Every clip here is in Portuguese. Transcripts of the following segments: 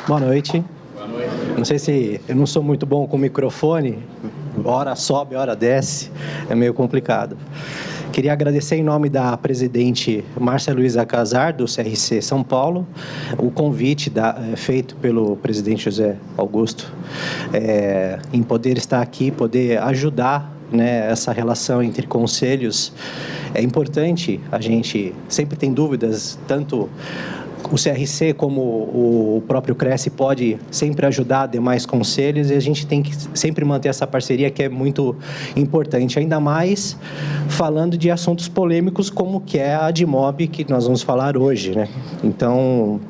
Boa noite. Boa noite. Não sei se eu não sou muito bom com o microfone, hora sobe, hora desce, é meio complicado. Queria agradecer em nome da presidente Márcia Luísa Casar, do CRC São Paulo, o convite feito pelo presidente José Augusto em poder estar aqui, poder ajudar, né, essa relação entre conselhos. É importante, a gente sempre tem dúvidas, tanto o CRC como o próprio Cresce pode sempre ajudar demais conselhos e a gente tem que sempre manter essa parceria que é muito importante, ainda mais falando de assuntos polêmicos como que é a Admob que nós vamos falar hoje, né? Então,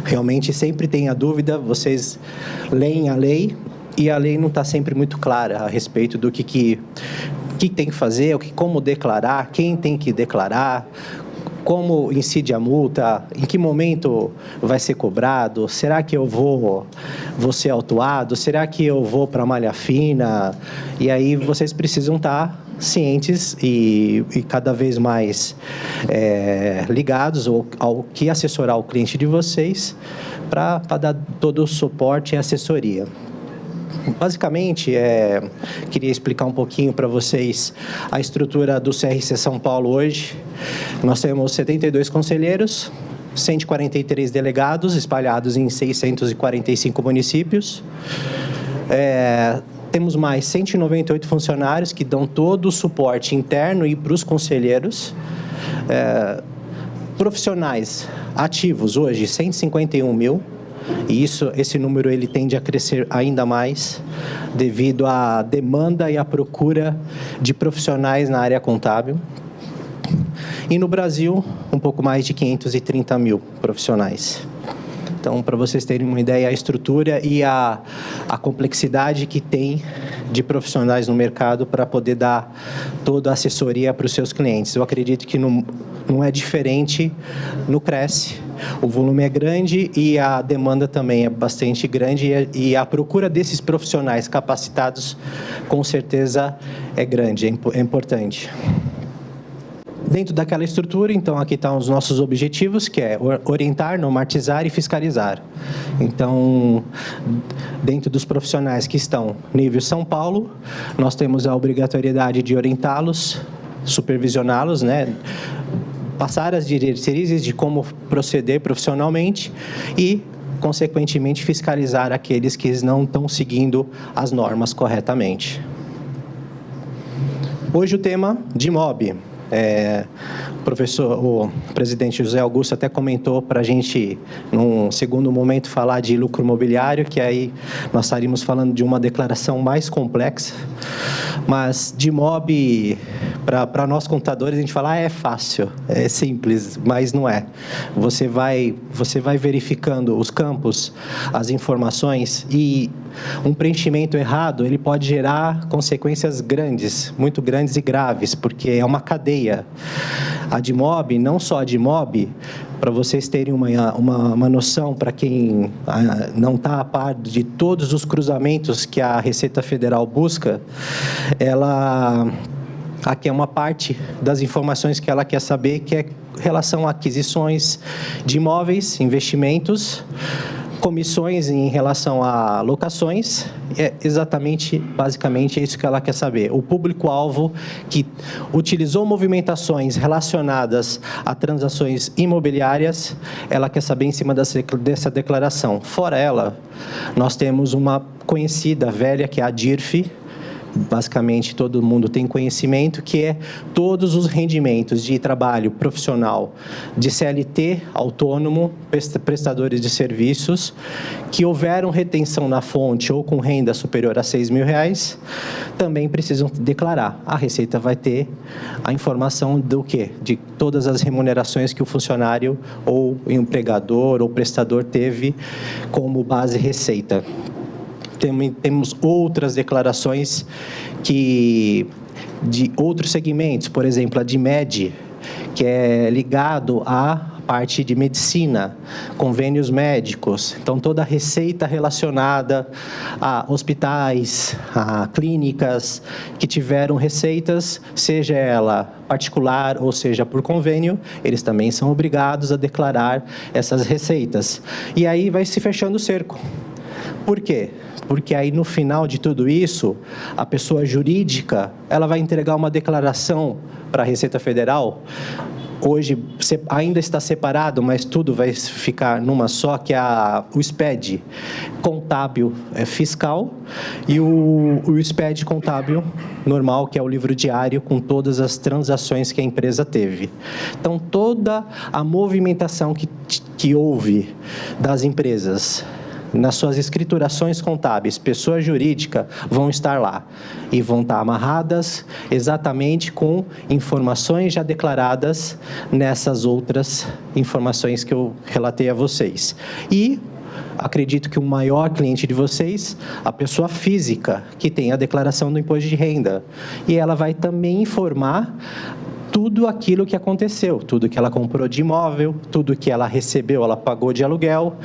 realmente sempre tem a dúvida, vocês leem a lei e a lei não está sempre muito clara a respeito do que tem que fazer, como declarar, quem tem que declarar, como incide a multa, em que momento vai ser cobrado, será que eu vou ser autuado, será que eu vou para a malha fina? E aí vocês precisam estar cientes e cada vez mais ligados ao que assessorar o cliente de vocês para dar todo o suporte e assessoria. Basicamente, queria explicar um pouquinho para vocês a estrutura do CRC São Paulo hoje. Nós temos 72 conselheiros, 143 delegados espalhados em 645 municípios. Temos mais 198 funcionários que dão todo o suporte interno e para os conselheiros. Profissionais ativos hoje, 151 mil. E esse número ele tende a crescer ainda mais devido à demanda e à procura de profissionais na área contábil. E no Brasil, um pouco mais de 530 mil profissionais. Então, para vocês terem uma ideia, a estrutura e a complexidade que tem de profissionais no mercado para poder dar toda a assessoria para os seus clientes. Eu acredito que não é diferente no Cresce. O volume é grande e a demanda também é bastante grande e a procura desses profissionais capacitados, com certeza, é grande, é importante. Dentro daquela estrutura, então, aqui estão os nossos objetivos, que é orientar, normatizar e fiscalizar. Então, dentro dos profissionais que estão nível São Paulo, nós temos a obrigatoriedade de orientá-los, supervisioná-los, né? Passar as diretrizes de como proceder profissionalmente e, consequentemente, fiscalizar aqueles que não estão seguindo as normas corretamente. Hoje o tema Admob. O presidente José Augusto até comentou para a gente, num segundo momento, falar de lucro imobiliário, que aí nós estaríamos falando de uma declaração mais complexa, mas Admob, para nós contadores, a gente fala, é fácil, é simples, mas não é. Você vai verificando os campos, as informações, e um preenchimento errado, ele pode gerar consequências grandes, muito grandes e graves, porque é uma cadeia. A Admob, não só a Admob, para vocês terem uma noção, para quem não está a par de todos os cruzamentos que a Receita Federal busca, aqui é uma parte das informações que ela quer saber, que é em relação a aquisições de imóveis, investimentos, comissões em relação a locações, basicamente é isso que ela quer saber. O público-alvo que utilizou movimentações relacionadas a transações imobiliárias, ela quer saber em cima dessa declaração. Fora ela, nós temos uma conhecida velha, que é a DIRF, basicamente todo mundo tem conhecimento, que é todos os rendimentos de trabalho profissional de CLT, autônomo, prestadores de serviços, que houveram retenção na fonte ou com renda superior a R$6.000, também precisam declarar. A Receita vai ter a informação do quê? De todas as remunerações que o funcionário ou empregador ou prestador teve como base receita. Temos outras declarações de outros segmentos, por exemplo, a DIMED, que é ligado a parte de medicina, convênios médicos. Então, toda a receita relacionada a hospitais, a clínicas que tiveram receitas, seja ela particular ou seja por convênio, eles também são obrigados a declarar essas receitas. E aí vai se fechando o cerco. Por quê? Porque aí, no final de tudo isso, a pessoa jurídica, ela vai entregar uma declaração para a Receita Federal. Hoje ainda está separado, mas tudo vai ficar numa só, que é o SPED contábil fiscal e o SPED contábil normal, que é o livro diário com todas as transações que a empresa teve. Então, toda a movimentação que houve das empresas nas suas escriturações contábeis, pessoa jurídica, vão estar lá e vão estar amarradas exatamente com informações já declaradas nessas outras informações que eu relatei a vocês. E acredito que o maior cliente de vocês, a pessoa física, que tem a declaração do imposto de renda. E ela vai também informar tudo aquilo que aconteceu, tudo que ela comprou de imóvel, tudo que ela recebeu, ela pagou de aluguel,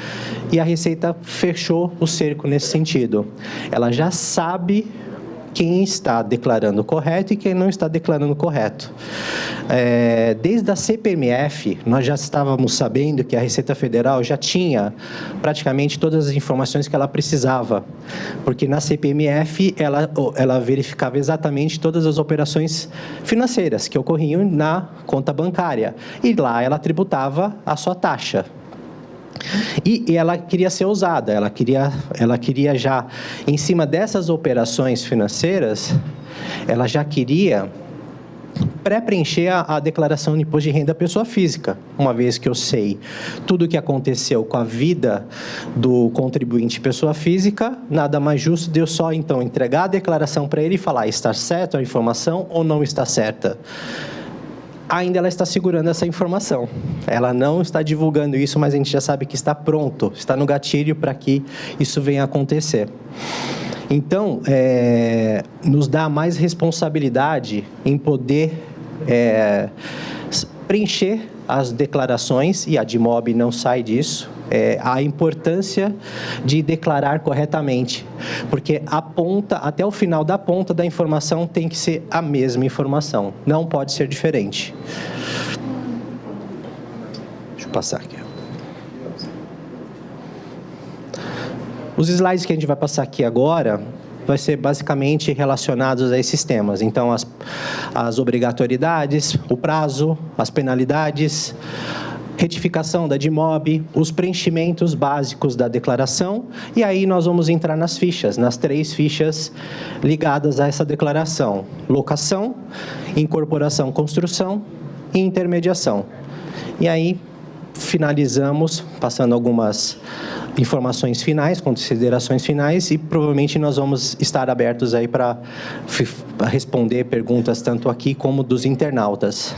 e a Receita fechou o cerco nesse sentido. Ela já sabe quem está declarando correto e quem não está declarando correto. Desde a CPMF, nós já estávamos sabendo que a Receita Federal já tinha praticamente todas as informações que ela precisava, porque na CPMF ela verificava exatamente todas as operações financeiras que ocorriam na conta bancária, e lá ela tributava a sua taxa. E ela queria ser ousada, ela queria já, em cima dessas operações financeiras, ela já queria pré-preencher a declaração de imposto de renda da pessoa física, uma vez que eu sei tudo o que aconteceu com a vida do contribuinte pessoa física, nada mais justo de eu só, então, entregar a declaração para ele e falar, está certa a informação ou não está certa. Ainda ela está segurando essa informação. Ela não está divulgando isso, mas a gente já sabe que está pronto, está no gatilho para que isso venha a acontecer. Então, nos dá mais responsabilidade em poder preencher as declarações, e a DIMOB não sai disso, a importância de declarar corretamente, porque a ponta, até o final da ponta da informação tem que ser a mesma informação, não pode ser diferente. Deixa eu passar aqui. Os slides que a gente vai passar aqui agora vai ser basicamente relacionados a esses temas. Então, as obrigatoriedades, o prazo, as penalidades, retificação da DIMOB, os preenchimentos básicos da declaração, e aí nós vamos entrar nas fichas, nas 3 fichas ligadas a essa declaração: locação, incorporação, construção e intermediação. E aí finalizamos passando algumas informações finais, considerações finais, e provavelmente nós vamos estar abertos aí para responder perguntas tanto aqui como dos internautas.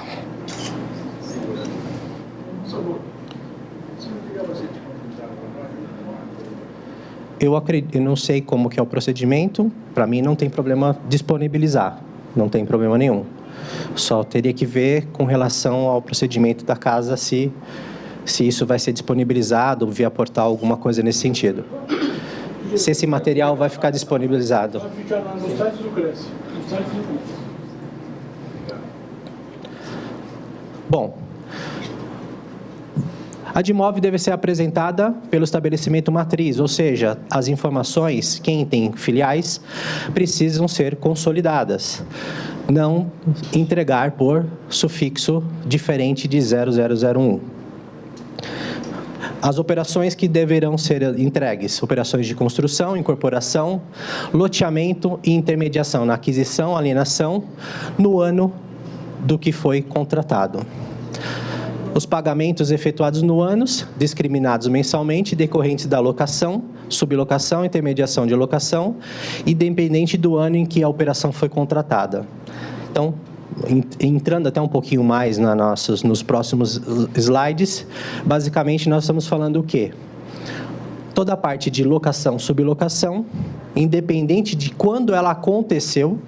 Eu não sei como que é o procedimento, para mim não tem problema disponibilizar, não tem problema nenhum. Só teria que ver com relação ao procedimento da casa se isso vai ser disponibilizado via portal, alguma coisa nesse sentido. Se esse material vai ficar disponibilizado. Vai ficar no site do Cresce. Bom, a DIMOB deve ser apresentada pelo estabelecimento matriz, ou seja, as informações, quem tem filiais, precisam ser consolidadas. Não entregar por sufixo diferente de 0001. As operações que deverão ser entregues: operações de construção, incorporação, loteamento e intermediação na aquisição, alienação, no ano do que foi contratado. Os pagamentos efetuados no ano, discriminados mensalmente, decorrentes da locação, sublocação, intermediação de locação, independente do ano em que a operação foi contratada. Então, entrando até um pouquinho mais nos próximos slides, basicamente nós estamos falando o quê? Toda a parte de locação, sublocação, independente de quando ela aconteceu,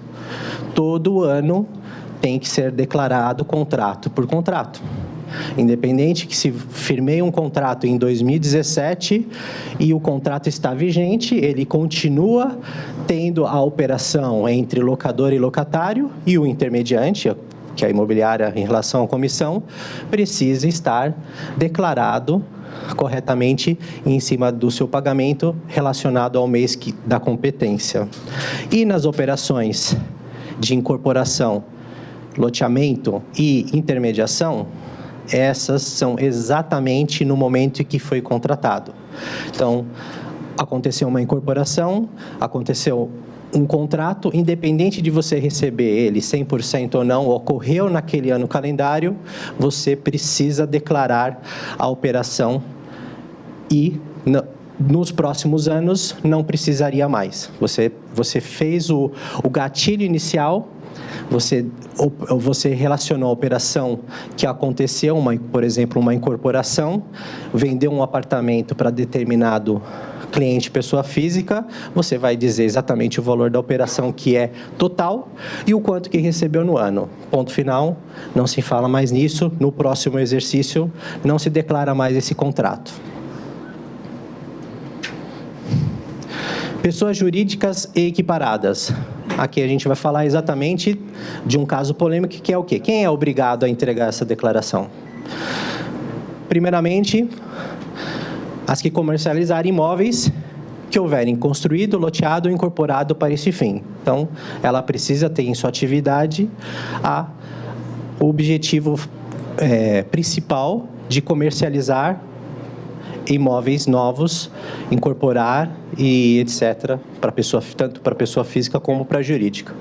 todo ano tem que ser declarado contrato por contrato. Independente que se firmei um contrato em 2017 e o contrato está vigente, ele continua tendo a operação entre locador e locatário e o intermediante, que é a imobiliária em relação à comissão, precisa estar declarado corretamente em cima do seu pagamento relacionado ao mês da competência. E nas operações de incorporação, loteamento e intermediação, essas são exatamente no momento em que foi contratado. Então, aconteceu uma incorporação, aconteceu um contrato, independente de você receber ele 100% ou não, ocorreu naquele ano calendário, você precisa declarar a operação e nos próximos anos não precisaria mais. Você fez o gatilho inicial, você relacionou a operação que aconteceu, por exemplo, uma incorporação, vendeu um apartamento para determinado cliente, pessoa física, você vai dizer exatamente o valor da operação que é total e o quanto que recebeu no ano. Ponto final, não se fala mais nisso, no próximo exercício não se declara mais esse contrato. Pessoas jurídicas e equiparadas. Aqui a gente vai falar exatamente de um caso polêmico, que é o quê? Quem é obrigado a entregar essa declaração? Primeiramente, as que comercializarem imóveis que houverem construído, loteado ou incorporado para esse fim. Então, ela precisa ter em sua atividade o objetivo principal de comercializar imóveis novos, incorporar e etc., tanto para pessoa física como para jurídica.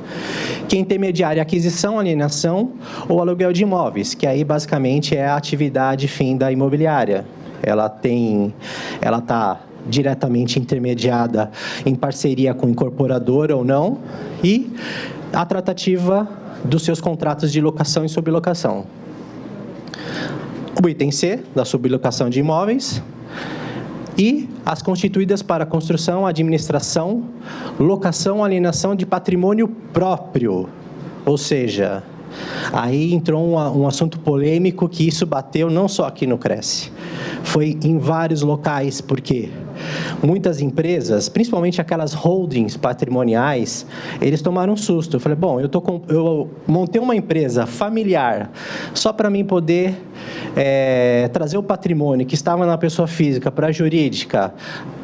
Que intermediária aquisição, alienação ou aluguel de imóveis, que aí basicamente é a atividade fim da imobiliária. Ela está diretamente intermediada em parceria com o incorporador ou não, e a tratativa dos seus contratos de locação e sublocação. O item C, da sublocação de imóveis, e as constituídas para construção, administração, locação, alienação de patrimônio próprio. Ou seja, aí entrou um assunto polêmico que isso bateu não só aqui no Cresce. Foi em vários locais, porque muitas empresas, principalmente aquelas holdings patrimoniais, eles tomaram um susto. Eu falei, bom, eu montei uma empresa familiar só para mim poder trazer o patrimônio que estava na pessoa física para a jurídica,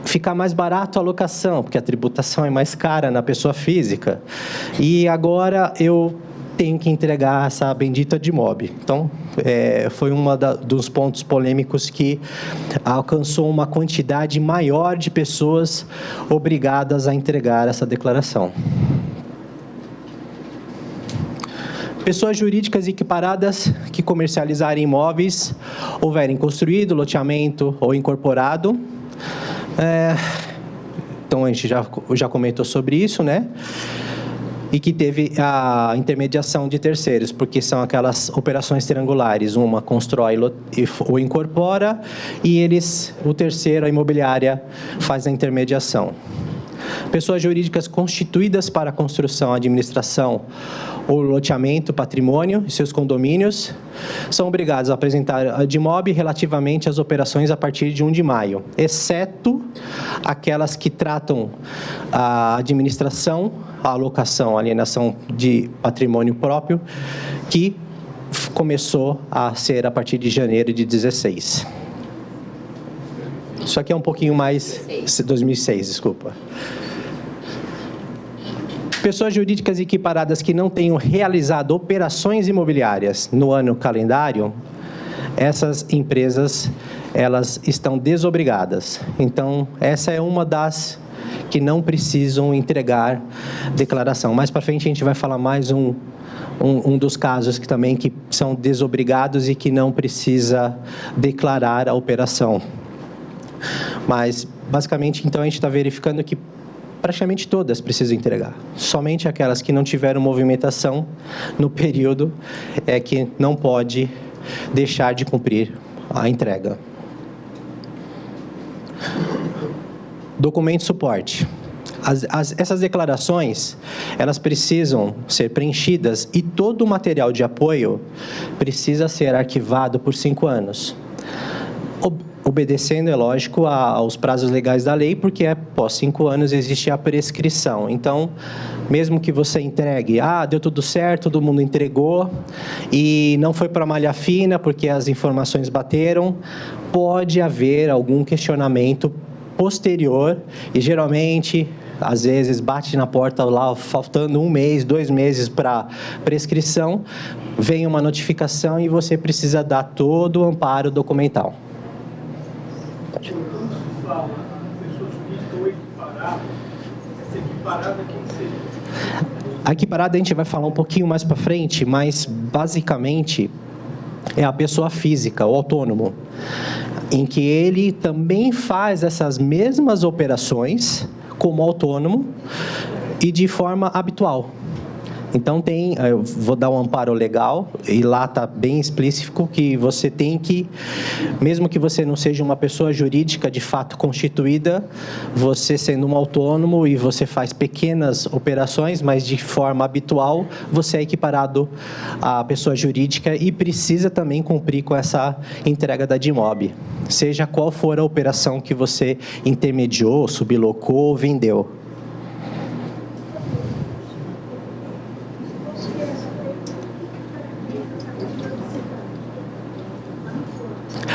ficar mais barato a locação, porque a tributação é mais cara na pessoa física. E agora eu tenho que entregar essa bendita de MOB. Então, foi dos pontos polêmicos que alcançou uma quantidade maior de pessoas obrigadas a entregar essa declaração. Pessoas jurídicas equiparadas que comercializarem imóveis, houverem construído, loteamento ou incorporado. Então, a gente já comentou sobre isso, né? E que teve a intermediação de terceiros, porque são aquelas operações triangulares. Uma constrói ou incorpora e o terceiro, a imobiliária, faz a intermediação. Pessoas jurídicas constituídas para construção, administração ou loteamento, patrimônio e seus condomínios são obrigados a apresentar a DIMOB relativamente às operações a partir de 1 de maio, exceto aquelas que tratam a administração, a alocação, a alienação de patrimônio próprio, que começou a ser a partir de janeiro de 2016. Isso aqui é um pouquinho mais... 2006, desculpa. Pessoas jurídicas equiparadas que não tenham realizado operações imobiliárias no ano calendário, essas empresas, elas estão desobrigadas. Então, essa é uma das que não precisam entregar declaração. Mais para frente, a gente vai falar mais um dos casos que também que são desobrigados e que não precisa declarar a operação. Mas, basicamente, então, a gente está verificando que praticamente todas precisam entregar. Somente aquelas que não tiveram movimentação no período é que não pode deixar de cumprir a entrega. Documento suporte. Essas declarações, elas precisam ser preenchidas e todo o material de apoio precisa ser arquivado por 5 anos. Obedecendo, é lógico, aos prazos legais da lei, porque após 5 anos existe a prescrição. Então, mesmo que você entregue, deu tudo certo, todo mundo entregou, e não foi para malha fina, porque as informações bateram, pode haver algum questionamento posterior, e geralmente, às vezes, bate na porta lá, faltando 1 mês, 2 meses para prescrição, vem uma notificação e você precisa dar todo o amparo documental. Quando se fala pessoa jurídica ou equiparada, essa equiparada quem seria? A equiparada a gente vai falar um pouquinho mais para frente, mas basicamente é a pessoa física, o autônomo, em que ele também faz essas mesmas operações como autônomo e de forma habitual. Então, eu vou dar um amparo legal, e lá está bem explícito que você tem que, mesmo que você não seja uma pessoa jurídica de fato constituída, você sendo um autônomo e você faz pequenas operações, mas de forma habitual, você é equiparado à pessoa jurídica e precisa também cumprir com essa entrega da DIMOB, seja qual for a operação que você intermediou, sublocou ou vendeu.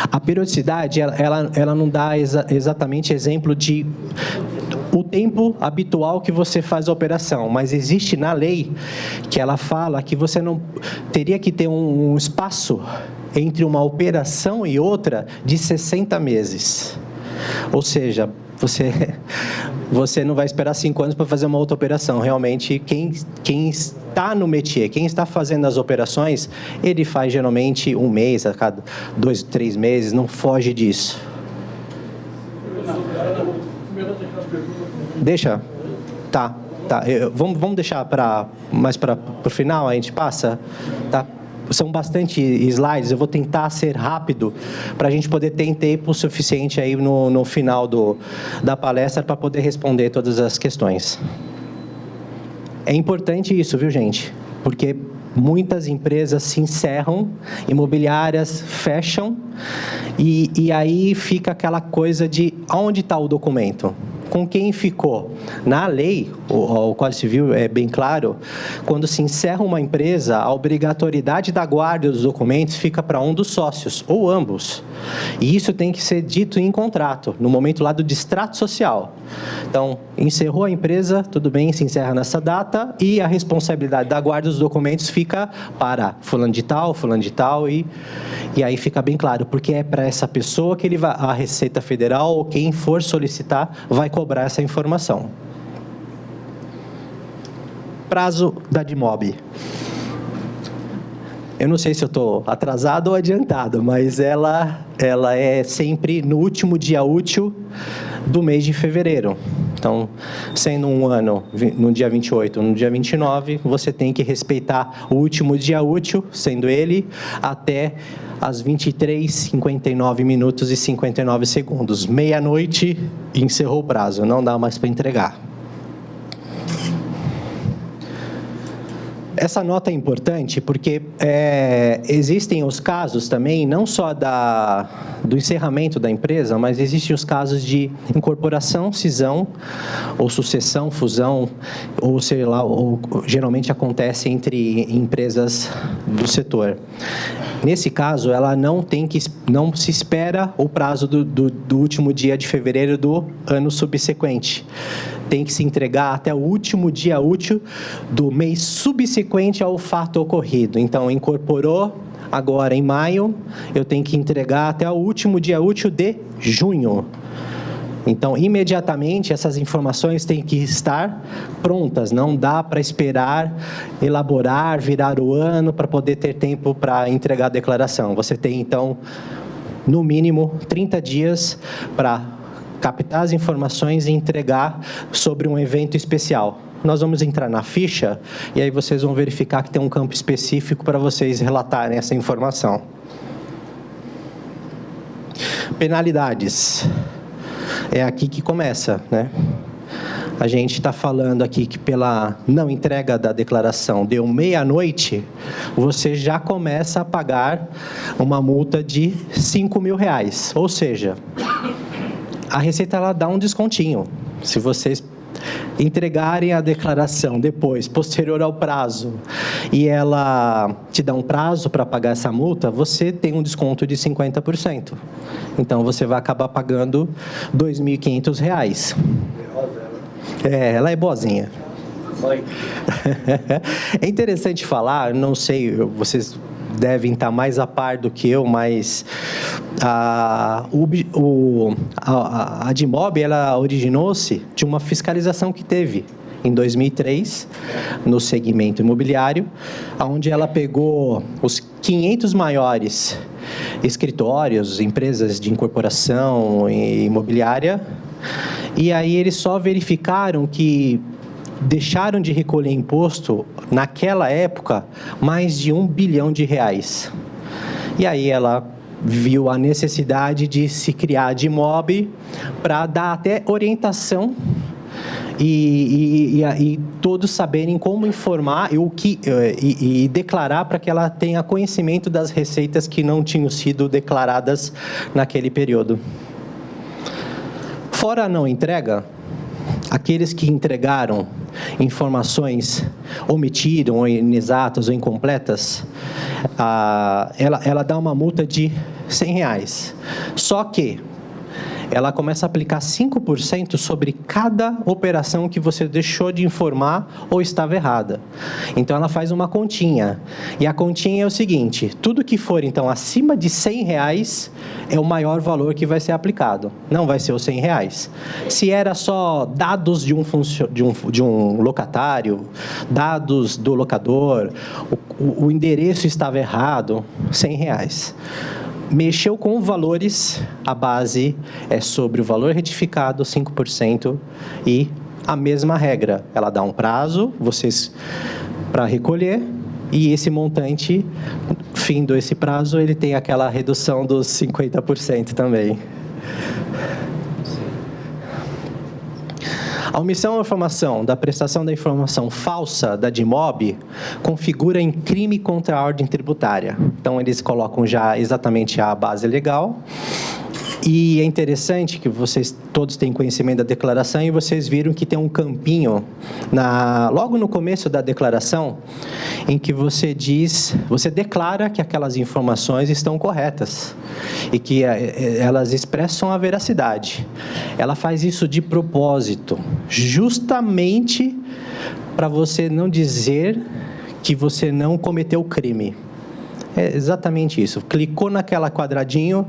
A periodicidade, ela não dá exatamente exemplo de o tempo habitual que você faz a operação, mas existe na lei que ela fala que você não teria que ter um espaço entre uma operação e outra de 60 meses. Ou seja, você não vai esperar 5 anos para fazer uma outra operação. Realmente, quem está no métier, quem está fazendo as operações, ele faz geralmente 1 mês, a cada 2, 3 meses, não foge disso. Deixa? Tá. Vamos deixar mais para o final, a gente passa? Tá. São bastante slides, eu vou tentar ser rápido para a gente poder ter tempo suficiente aí no final da palestra para poder responder todas as questões. É importante isso, viu, gente? Porque muitas empresas se encerram, imobiliárias fecham, e aí fica aquela coisa de onde está o documento? Com quem ficou? Na lei, o Código Civil é bem claro, quando se encerra uma empresa, a obrigatoriedade da guarda dos documentos fica para um dos sócios, ou ambos. E isso tem que ser dito em contrato, no momento lá do distrato social. Então, encerrou a empresa, tudo bem, se encerra nessa data, e a responsabilidade da guarda dos documentos fica para fulano de tal, e aí fica bem claro, porque é para essa pessoa que a Receita Federal ou quem for solicitar vai cobrar essa informação. Prazo da DIMOB. Eu não sei se eu estou atrasado ou adiantado, mas ela é sempre no último dia útil do mês de fevereiro. Então, sendo um ano no dia 28 ou no dia 29, você tem que respeitar o último dia útil, sendo ele até às 23h59 minutos e 59 segundos. Meia-noite, encerrou o prazo, não dá mais para entregar. Essa nota é importante porque existem os casos também, não só do encerramento da empresa, mas existem os casos de incorporação, cisão, ou sucessão, fusão, ou sei lá, ou geralmente acontece entre empresas do setor. Nesse caso, ela não se espera o prazo do último dia de fevereiro do ano subsequente. Tem que se entregar até o último dia útil do mês subsequente ao fato ocorrido. Então, incorporou agora em maio, eu tenho que entregar até o último dia útil de junho. Então, imediatamente, essas informações têm que estar prontas. Não dá para esperar, elaborar, virar o ano para poder ter tempo para entregar a declaração. Você tem, então, no mínimo, 30 dias para captar as informações e entregar sobre um evento especial. Nós vamos entrar na ficha e aí vocês vão verificar que tem um campo específico para vocês relatarem essa informação. Penalidades. É aqui que começa, né? a gente está falando aqui que pela não entrega da declaração deu meia-noite, você já começa a pagar uma multa de R$5.000. Ou seja, a Receita ela dá um descontinho. Se vocês entregarem a declaração depois, posterior ao prazo, e ela te dá um prazo para pagar essa multa, você tem um desconto de 50%. Então, você vai acabar pagando R$2.500. Ela é boazinha. É interessante falar, não sei, vocês devem estar mais a par do que eu, mas a Admob, ela originou-se de uma fiscalização que teve em 2003, no segmento imobiliário, onde ela pegou os 500 maiores escritórios, empresas de incorporação imobiliária, e aí eles só verificaram que deixaram de recolher imposto, naquela época, mais de R$1 bilhão. E aí ela viu a necessidade de se criar a Admob para dar até orientação e todos saberem como informar e declarar para que ela tenha conhecimento das receitas que não tinham sido declaradas naquele período. Fora a não entrega, aqueles que entregaram informações omitidas, ou inexatas, ou incompletas, ela dá uma multa de R$100. Só que ela começa a aplicar 5% sobre cada operação que você deixou de informar ou estava errada. Então, ela faz uma continha. E a continha é o seguinte: tudo que for, então, acima de R$100 é o maior valor que vai ser aplicado. Não vai ser os R$100. Se era só dados de um locatário, dados do locador, o endereço estava errado, R$100. Mexeu com valores, a base é sobre o valor retificado, 5%, e a mesma regra. Ela dá um prazo, vocês, para recolher, e esse montante, findo esse prazo, ele tem aquela redução dos 50% também. A omissão ou informação da prestação da informação falsa da Admob configura em crime contra a ordem tributária. Então, eles colocam já exatamente a base legal. E é interessante que vocês todos têm conhecimento da declaração e vocês viram que tem um campinho logo no começo da declaração em que você declara que aquelas informações estão corretas e que elas expressam a veracidade. Ela faz isso de propósito, justamente para você não dizer que você não cometeu crime. É exatamente isso. Clicou naquela quadradinho,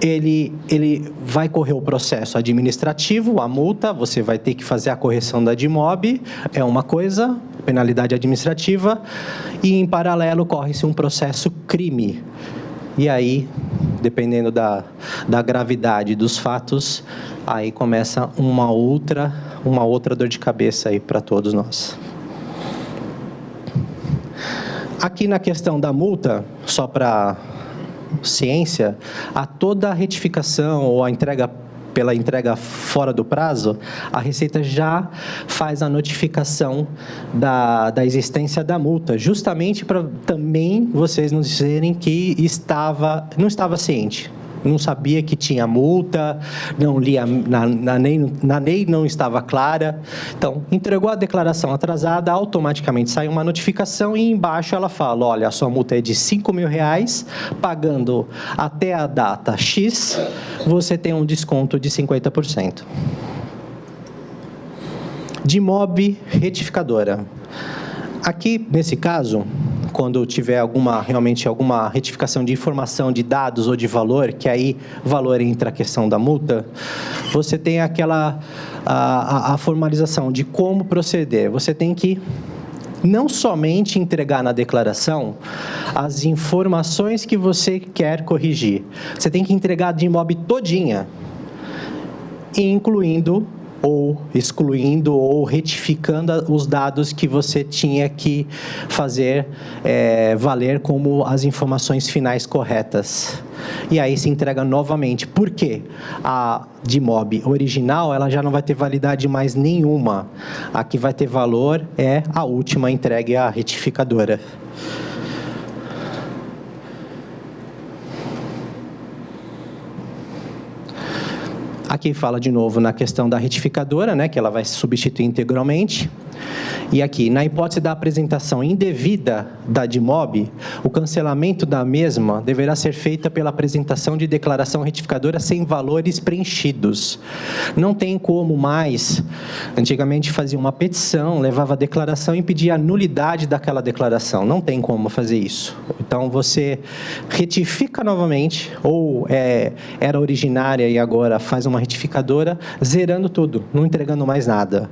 ele vai correr o processo administrativo, a multa, você vai ter que fazer a correção da Admob, é uma coisa, penalidade administrativa, e em paralelo corre-se um processo crime. E aí, dependendo da gravidade dos fatos, aí começa uma outra dor de cabeça aí para todos nós. Aqui na questão da multa, só para ciência, a toda a retificação ou a entrega pela entrega fora do prazo, a Receita já faz a notificação da existência da multa, justamente para também vocês não dizerem que não estava ciente. Não sabia que tinha multa, não lia, na lei não estava clara. Então, entregou a declaração atrasada, automaticamente sai uma notificação e embaixo ela fala: olha, a sua multa é de R$5.000, pagando até a data X, você tem um desconto de 50%. Admob retificadora. Aqui, nesse caso, quando tiver realmente alguma retificação de informação, de dados ou de valor, que aí valor entra a questão da multa, você tem a formalização de como proceder. Você tem que não somente entregar na declaração as informações que você quer corrigir, você tem que entregar a Admob todinha, incluindo ou excluindo ou retificando os dados que você tinha que fazer valer como as informações finais corretas. E aí se entrega novamente. Por quê? A DIMOB original, ela já não vai ter validade mais nenhuma. A que vai ter valor é a última entregue à retificadora. Aqui fala de novo na questão da retificadora, né, que ela vai se substituir integralmente. E aqui, na hipótese da apresentação indevida da DIMOB, o cancelamento da mesma deverá ser feita pela apresentação de declaração retificadora sem valores preenchidos. Não tem como mais, antigamente fazia uma petição, levava a declaração e pedia a nulidade daquela declaração. Não tem como fazer isso. Então, você retifica novamente, ou era originária e agora faz uma retificadora, zerando tudo, não entregando mais nada.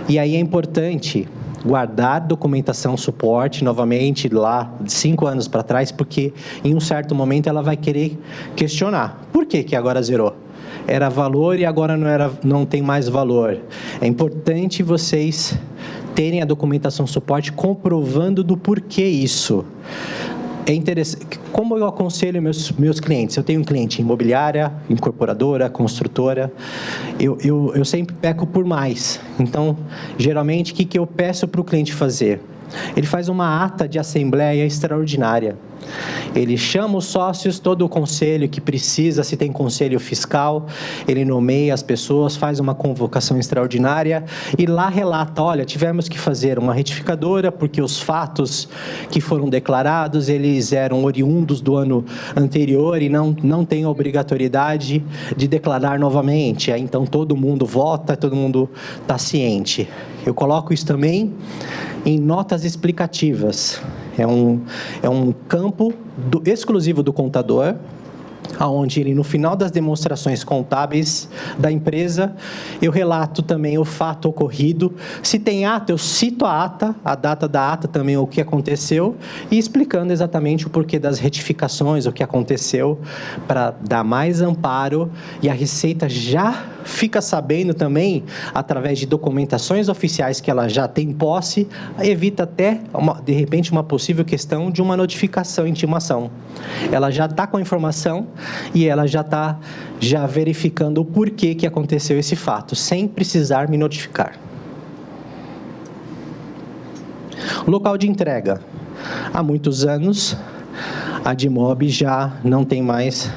E aí é importante guardar documentação suporte novamente lá de 5 anos para trás, porque em um certo momento ela vai querer questionar. Por que agora zerou? Era valor e agora não tem mais valor. É importante vocês terem a documentação suporte comprovando do porquê isso. É interessante. Como eu aconselho meus clientes? Eu tenho um cliente imobiliária, incorporadora, construtora. Eu sempre peco por mais. Então, geralmente, o que eu peço para o cliente fazer? Ele faz uma ata de assembleia extraordinária. Ele chama os sócios, todo o conselho que precisa, se tem conselho fiscal, ele nomeia as pessoas, faz uma convocação extraordinária e lá relata, olha, tivemos que fazer uma retificadora porque os fatos que foram declarados, eles eram oriundos do ano anterior e não tem obrigatoriedade de declarar novamente. Aí, então, todo mundo vota, todo mundo está ciente. Eu coloco isso também em notas explicativas. É um campo exclusivo do contador, onde ele, no final das demonstrações contábeis da empresa, eu relato também o fato ocorrido. Se tem ata, eu cito a ata, a data da ata também, o que aconteceu, e explicando exatamente o porquê das retificações, o que aconteceu, para dar mais amparo, e a Receita já fica sabendo também, através de documentações oficiais que ela já tem posse, evita até, de repente, uma possível questão de uma notificação, intimação. Ela já está com a informação e ela já está verificando o porquê que aconteceu esse fato, sem precisar me notificar. Local de entrega. Há muitos anos, a DIMOB já não tem mais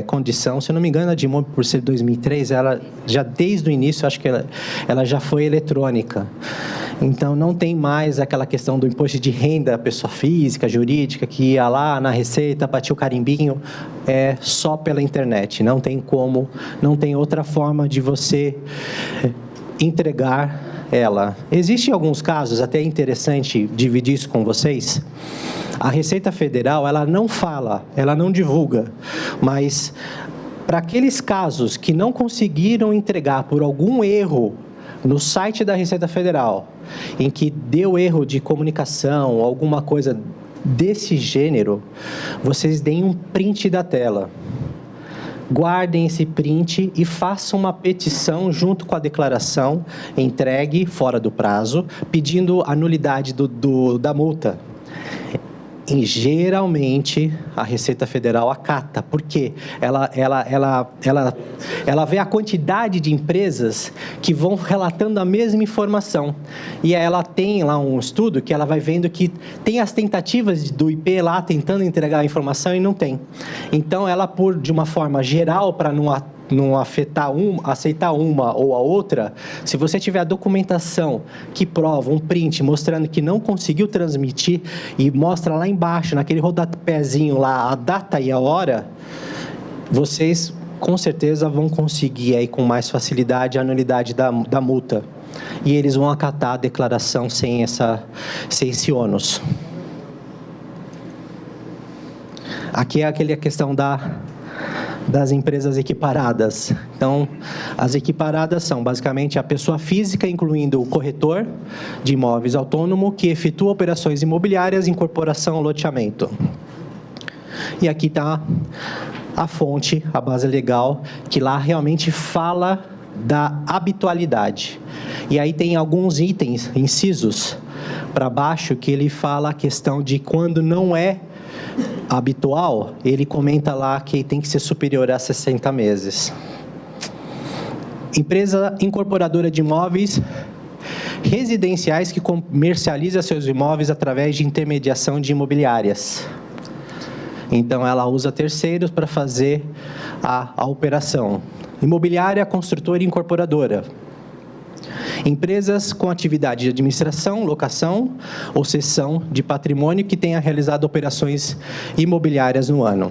condição. Se eu não me engano, a DIMOB, por ser 2003, ela já desde o início, acho que ela já foi eletrônica. Então, não tem mais aquela questão do imposto de renda, pessoa física, jurídica, que ia lá na Receita, batia o carimbinho, só pela internet. Não tem como, não tem outra forma de você entregar ela. Existem alguns casos, até é interessante dividir isso com vocês. A Receita Federal, ela não fala, ela não divulga, mas para aqueles casos que não conseguiram entregar por algum erro no site da Receita Federal, em que deu erro de comunicação, alguma coisa desse gênero, vocês deem um print da tela. Guardem esse print e façam uma petição junto com a declaração, entregue fora do prazo, pedindo a nulidade da multa. E, geralmente, a Receita Federal acata, porque ela vê a quantidade de empresas que vão relatando a mesma informação. E ela tem lá um estudo que ela vai vendo que tem as tentativas do IP lá tentando entregar a informação e não tem. Então, ela, de uma forma geral, para não aceitar uma ou a outra, se você tiver a documentação que prova, um print mostrando que não conseguiu transmitir e mostra lá embaixo, naquele rodapézinho lá, a data e a hora, vocês com certeza vão conseguir aí com mais facilidade a nulidade da multa. E eles vão acatar a declaração sem esse ônus. Aqui é a questão das empresas equiparadas. Então, as equiparadas são basicamente a pessoa física, incluindo o corretor de imóveis autônomo, que efetua operações imobiliárias, incorporação, loteamento. E aqui está a fonte, a base legal, que lá realmente fala da habitualidade. E aí tem alguns itens, incisos, para baixo, que ele fala a questão de quando não é habitual, ele comenta lá que tem que ser superior a 60 meses. Empresa incorporadora de imóveis residenciais que comercializa seus imóveis através de intermediação de imobiliárias. Então, ela usa terceiros para fazer a operação. Imobiliária, construtora e incorporadora. Empresas com atividade de administração, locação ou cessão de patrimônio que tenha realizado operações imobiliárias no ano.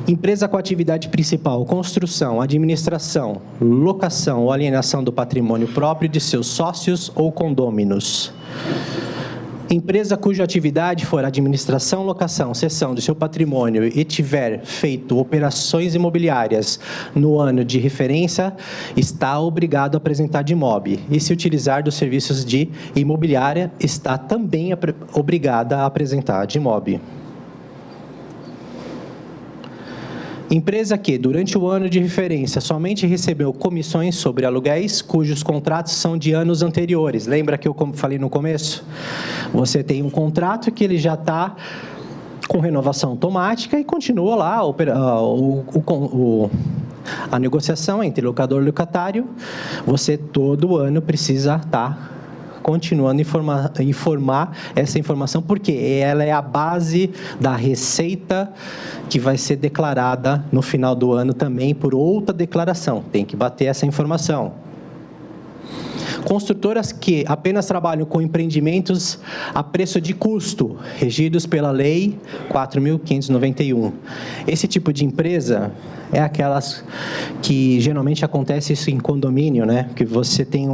Empresa com atividade principal, construção, administração, locação ou alienação do patrimônio próprio de seus sócios ou condôminos. Empresa cuja atividade for administração, locação, cessão do seu patrimônio e tiver feito operações imobiliárias no ano de referência, está obrigado a apresentar de IMOB. E se utilizar dos serviços de imobiliária, está também obrigada a apresentar de IMOB. Empresa que, durante o ano de referência, somente recebeu comissões sobre aluguéis, cujos contratos são de anos anteriores. Lembra que eu falei no começo? Você tem um contrato que ele já está com renovação automática e continua lá a negociação entre locador e locatário. Você, todo ano, precisa estar continuando a informar essa informação, porque ela é a base da receita que vai ser declarada no final do ano também por outra declaração. Tem que bater essa informação. Construtoras que apenas trabalham com empreendimentos a preço de custo, regidos pela Lei 4.591. Esse tipo de empresa é aquelas que geralmente acontece isso em condomínio, né? Que você tem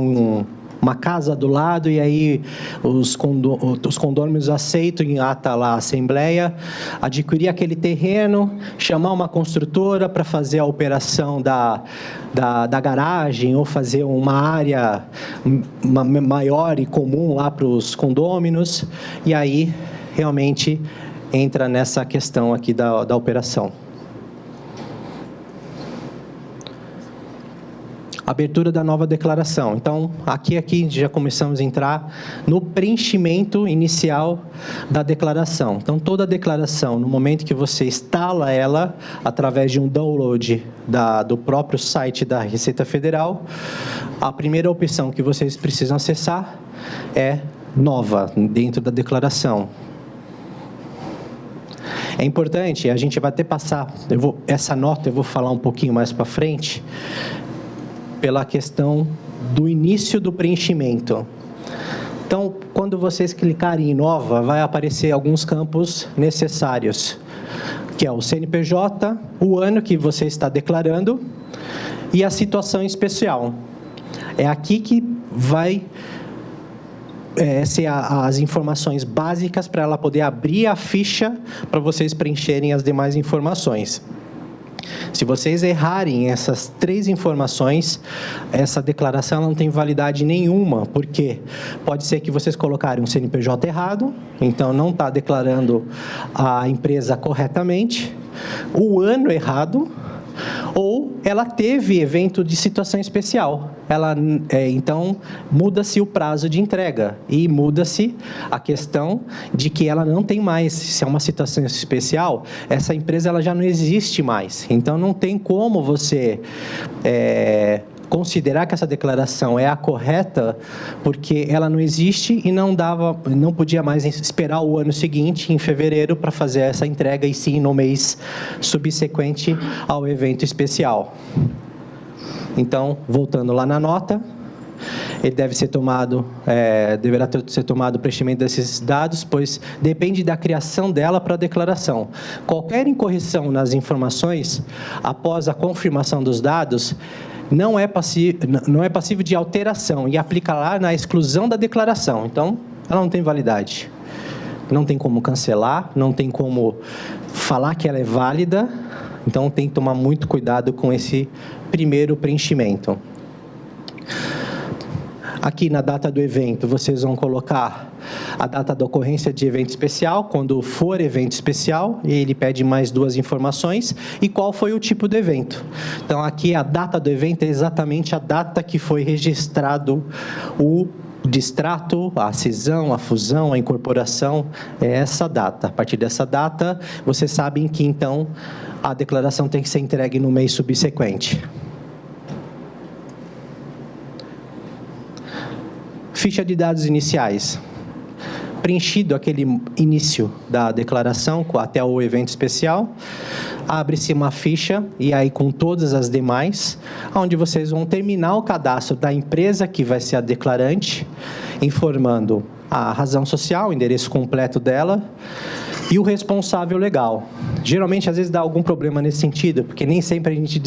uma casa do lado e aí os condôminos aceitam em ata lá a assembleia, adquirir aquele terreno, chamar uma construtora para fazer a operação da garagem ou fazer uma área maior e comum lá para os condôminos, e aí realmente entra nessa questão aqui da operação. Abertura da nova declaração. Então, aqui já começamos a entrar no preenchimento inicial da declaração. Então, toda a declaração, no momento que você instala ela, através de um download do próprio site da Receita Federal, a primeira opção que vocês precisam acessar é nova, dentro da declaração. É importante, a gente vai até passar, essa nota eu vou falar um pouquinho mais para frente, pela questão do início do preenchimento. Então, quando vocês clicarem em nova, vai aparecer alguns campos necessários, que é o CNPJ, o ano que você está declarando e a situação especial. É aqui que vai ser as informações básicas para ela poder abrir a ficha para vocês preencherem as demais informações. Se vocês errarem essas 3 informações, essa declaração não tem validade nenhuma, porque pode ser que vocês colocarem um CNPJ errado, então não está declarando a empresa corretamente, o ano errado, ou ela teve evento de situação especial. Então, muda-se o prazo de entrega e muda-se a questão de que ela não tem mais, se é uma situação especial, essa empresa ela já não existe mais. Então, não tem como você considerar que essa declaração é a correta, porque ela não existe e não podia mais esperar o ano seguinte, em fevereiro, para fazer essa entrega, e sim no mês subsequente ao evento especial. Então, voltando lá na nota, ele deverá ser tomado o preenchimento desses dados, pois depende da criação dela para a declaração. Qualquer incorreção nas informações, após a confirmação dos dados, não é passível de alteração e aplica lá na exclusão da declaração. Então, ela não tem validade. Não tem como cancelar, não tem como falar que ela é válida. Então, tem que tomar muito cuidado com esse primeiro preenchimento. Aqui na data do evento, vocês vão colocar a data da ocorrência de evento especial, quando for evento especial, e ele pede mais 2 informações, e qual foi o tipo do evento. Então, aqui a data do evento é exatamente a data que foi registrado o distrato, a cisão, a fusão, a incorporação, é essa data. A partir dessa data, vocês sabem que, então, a declaração tem que ser entregue no mês subsequente. Ficha de dados iniciais. Preenchido aquele início da declaração até o evento especial, abre-se uma ficha, e aí com todas as demais, onde vocês vão terminar o cadastro da empresa que vai ser a declarante, informando a razão social, o endereço completo dela, e o responsável legal. Geralmente, às vezes, dá algum problema nesse sentido, porque nem sempre a gente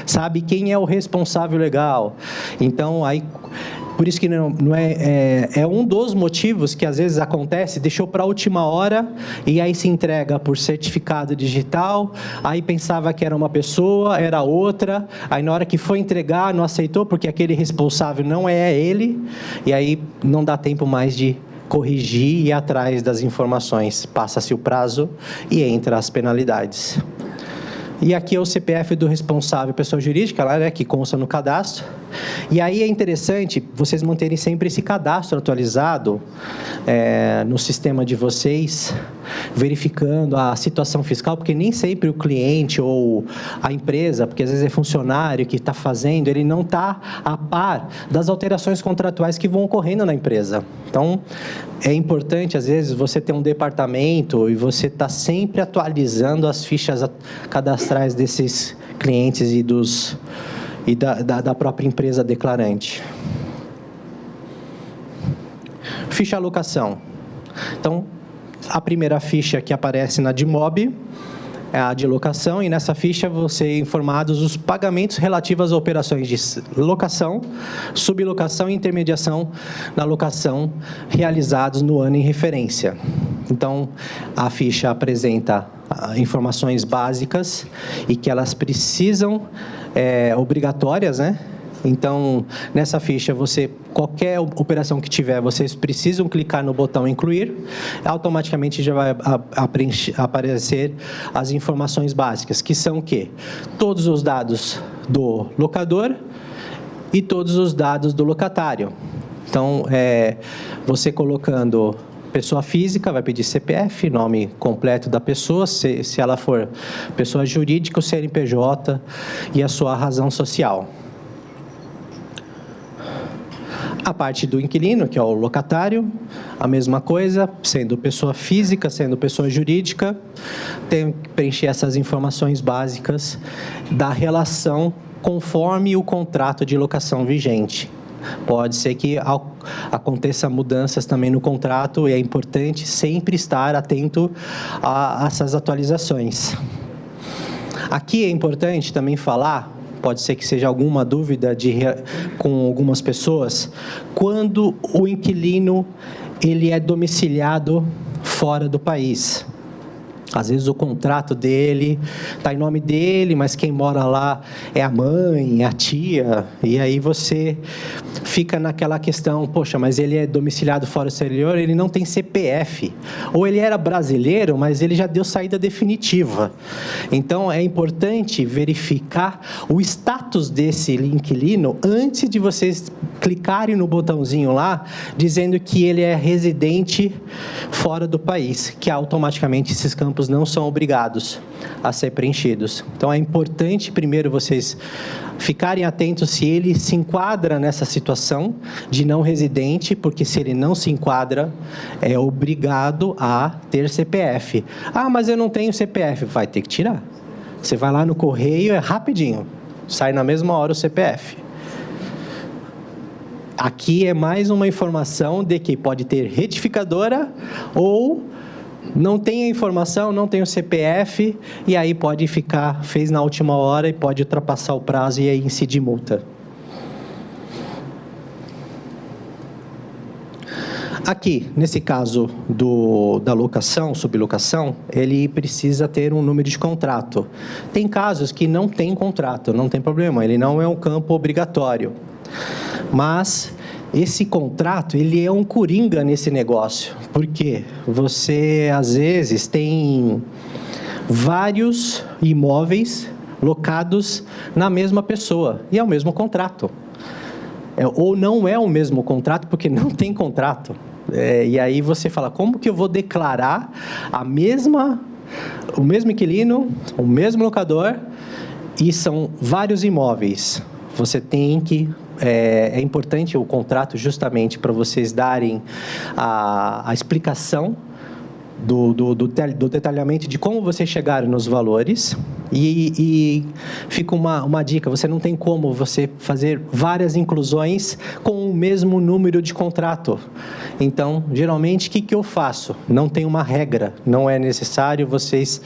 sabe quem é o responsável legal. Então, aí... Por isso que é um dos motivos que às vezes acontece, deixou para a última hora e aí se entrega por certificado digital, aí pensava que era uma pessoa, era outra, aí na hora que foi entregar não aceitou porque aquele responsável não é ele, e aí não dá tempo mais de corrigir e ir atrás das informações. Passa-se o prazo e entra as penalidades. E aqui é o CPF do responsável, pessoa jurídica, lá, né, que consta no cadastro. E aí é interessante vocês manterem sempre esse cadastro atualizado no sistema de vocês, verificando a situação fiscal, porque nem sempre o cliente ou a empresa, porque às vezes é funcionário que está fazendo, ele não está a par das alterações contratuais que vão ocorrendo na empresa. Então, é importante, às vezes, você ter um departamento e você está sempre atualizando as fichas cadastrais desses clientes e da própria empresa declarante. Ficha alocação. Então, a primeira ficha que aparece na DIMOB é a de locação, e nessa ficha vão ser informados os pagamentos relativos às operações de locação, sublocação e intermediação na locação realizados no ano em referência. Então, a ficha apresenta informações básicas e que elas precisam, obrigatórias, né? Então, nessa ficha, qualquer operação que tiver, vocês precisam clicar no botão incluir, automaticamente já vai aparecer as informações básicas, que são o quê? Todos os dados do locador e todos os dados do locatário. Então, você colocando pessoa física, vai pedir CPF, nome completo da pessoa, se ela for pessoa jurídica, o CNPJ e a sua razão social. A parte do inquilino, que é o locatário, a mesma coisa, sendo pessoa física, sendo pessoa jurídica, tem que preencher essas informações básicas da relação conforme o contrato de locação vigente. Pode ser que aconteça mudanças também no contrato, e é importante sempre estar atento a essas atualizações. Aqui é importante também falar, pode ser que seja alguma dúvida com algumas pessoas, quando o inquilino ele é domiciliado fora do país. Às vezes o contrato dele está em nome dele, mas quem mora lá é a mãe, a tia, e aí você fica naquela questão, poxa, mas ele é domiciliado fora do exterior, ele não tem CPF, ou ele era brasileiro, mas ele já deu saída definitiva. Então, é importante verificar o status desse inquilino antes de vocês clicarem no botãozinho lá, dizendo que ele é residente fora do país, que automaticamente esses campos não são obrigados a ser preenchidos. Então, é importante, primeiro, vocês ficarem atentos se ele se enquadra nessa situação de não residente, porque se ele não se enquadra, é obrigado a ter CPF. Ah, mas eu não tenho CPF. Vai ter que tirar. Você vai lá no correio, é rapidinho. Sai na mesma hora o CPF. Aqui é mais uma informação de que pode ter retificadora ou não tem a informação, não tem o CPF, e aí pode fez na última hora e pode ultrapassar o prazo e aí incidir multa. Aqui, nesse caso da locação, sublocação, ele precisa ter um número de contrato. Tem casos que não tem contrato, não tem problema, ele não é um campo obrigatório. Mas esse contrato, ele é um coringa nesse negócio. Por quê? Você, às vezes, tem vários imóveis locados na mesma pessoa, e é o mesmo contrato. Ou não é o mesmo contrato, porque não tem contrato. E aí você fala, como que eu vou declarar o mesmo inquilino, o mesmo locador, e são vários imóveis? Você tem que... É importante o contrato justamente para vocês darem a explicação do detalhamento de como vocês chegaram nos valores. E fica uma dica, você não tem como você fazer várias inclusões com o mesmo número de contrato. Então, geralmente, o que eu faço? Não tem uma regra, não é necessário vocês